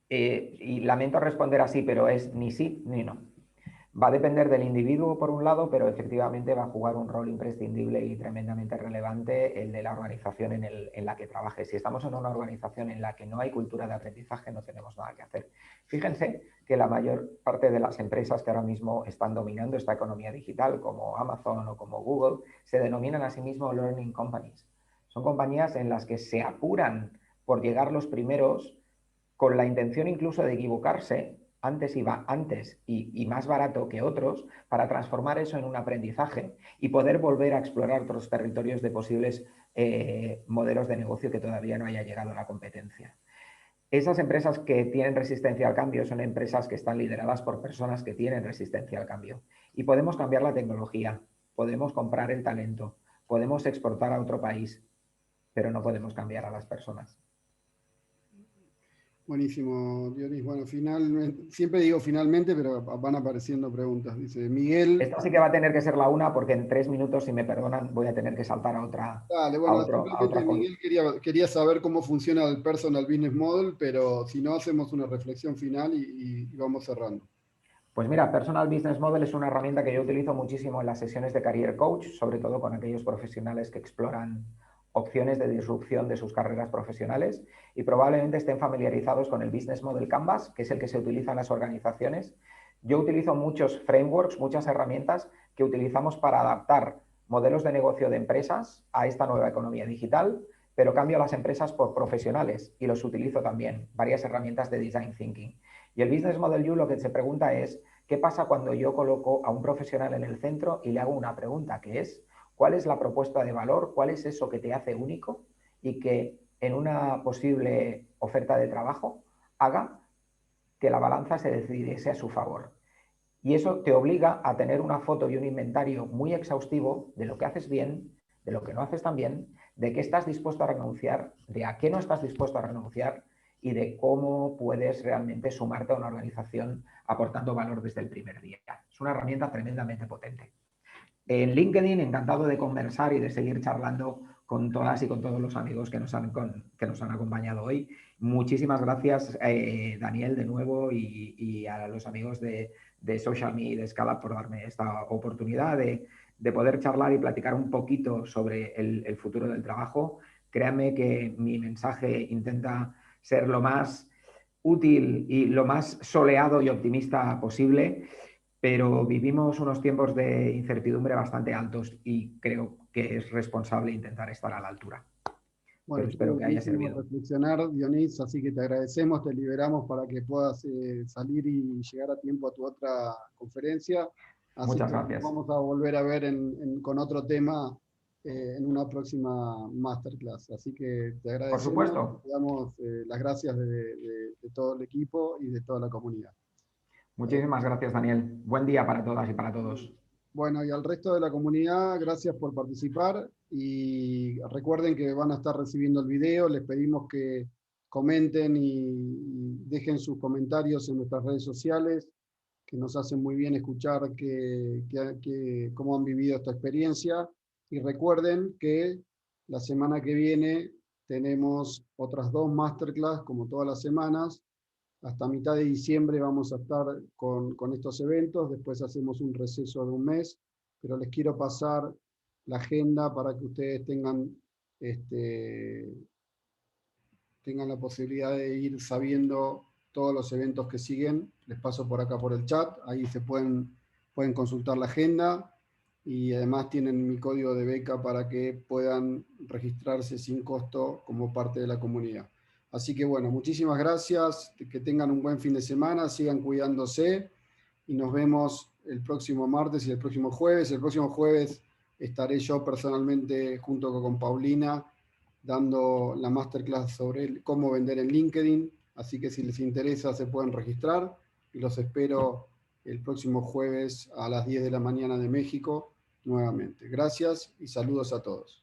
Y lamento responder así, pero es ni sí ni no. Va a depender del individuo por un lado, pero efectivamente va a jugar un rol imprescindible y tremendamente relevante el de la organización en la que trabaje. Si estamos en una organización en la que no hay cultura de aprendizaje, no tenemos nada que hacer. Fíjense que la mayor parte de las empresas que ahora mismo están dominando esta economía digital, como Amazon o como Google, se denominan a sí mismos learning companies. Son compañías en las que se apuran por llegar los primeros con la intención incluso de equivocarse antes y más barato que otros para transformar eso en un aprendizaje y poder volver a explorar otros territorios de posibles modelos de negocio que todavía no haya llegado a la competencia. Esas empresas que tienen resistencia al cambio son empresas que están lideradas por personas que tienen resistencia al cambio. Y podemos cambiar la tecnología, podemos comprar el talento, podemos exportar a otro país, pero no podemos cambiar a las personas. Buenísimo, Dionis. Bueno, siempre digo finalmente, pero van apareciendo preguntas. Dice Miguel. Esta sí que va a tener que ser la una, porque en 3 minutos, si me perdonan, voy a tener que saltar a otra. Dale, bueno, simplemente Miguel quería saber cómo funciona el Personal Business Model, pero si no, hacemos una reflexión final y vamos cerrando. Pues mira, Personal Business Model es una herramienta que yo utilizo muchísimo en las sesiones de Career Coach, sobre todo con aquellos profesionales que exploran opciones de disrupción de sus carreras profesionales y probablemente estén familiarizados con el Business Model Canvas, que es el que se utiliza en las organizaciones. Yo utilizo muchos frameworks, muchas herramientas que utilizamos para adaptar modelos de negocio de empresas a esta nueva economía digital, pero cambio las empresas por profesionales y los utilizo también, varias herramientas de Design Thinking. Y el Business Model You lo que se pregunta es, ¿qué pasa cuando yo coloco a un profesional en el centro y le hago una pregunta que es, ¿cuál es la propuesta de valor? ¿Cuál es eso que te hace único y que en una posible oferta de trabajo haga que la balanza se decidiese a su favor? Y eso te obliga a tener una foto y un inventario muy exhaustivo de lo que haces bien, de lo que no haces tan bien, de qué estás dispuesto a renunciar, de a qué no estás dispuesto a renunciar y de cómo puedes realmente sumarte a una organización aportando valor desde el primer día. Es una herramienta tremendamente potente. En LinkedIn, encantado de conversar y de seguir charlando con todas y con todos los amigos que nos han acompañado hoy. Muchísimas gracias, Daniel, de nuevo, y a los amigos de Social Me y de Scala por darme esta oportunidad de poder charlar y platicar un poquito sobre el futuro del trabajo. Créanme que mi mensaje intenta ser lo más útil y lo más soleado y optimista posible, pero vivimos unos tiempos de incertidumbre bastante altos y creo que es responsable intentar estar a la altura. Bueno, Pero espero que haya servido. Reflexionar, Dionís, así que te agradecemos, te liberamos para que puedas salir y llegar a tiempo a tu otra conferencia. Así Muchas que gracias. vamos a volver a ver con otro tema en una próxima masterclass. Así que te agradecemos. Por supuesto. Te damos las gracias de todo el equipo y de toda la comunidad. Muchísimas gracias, Daniel. Buen día para todas y para todos. Bueno, y al resto de la comunidad, gracias por participar y recuerden que van a estar recibiendo el video. Les pedimos que comenten y dejen sus comentarios en nuestras redes sociales, que nos hacen muy bien escuchar cómo han vivido esta experiencia. Y recuerden que la semana que viene tenemos otras 2 masterclass, como todas las semanas. Hasta mitad de diciembre vamos a estar con estos eventos, después hacemos un receso de un mes, pero les quiero pasar la agenda para que ustedes tengan la posibilidad de ir sabiendo todos los eventos que siguen. Les paso por acá por el chat, ahí pueden consultar la agenda y además tienen mi código de beca para que puedan registrarse sin costo como parte de la comunidad. Así que bueno, muchísimas gracias, que tengan un buen fin de semana, sigan cuidándose y nos vemos el próximo martes y el próximo jueves. El próximo jueves estaré yo personalmente junto con Paulina dando la masterclass sobre cómo vender en LinkedIn, así que si les interesa se pueden registrar y los espero el próximo jueves a las 10 de la mañana de México nuevamente. Gracias y saludos a todos.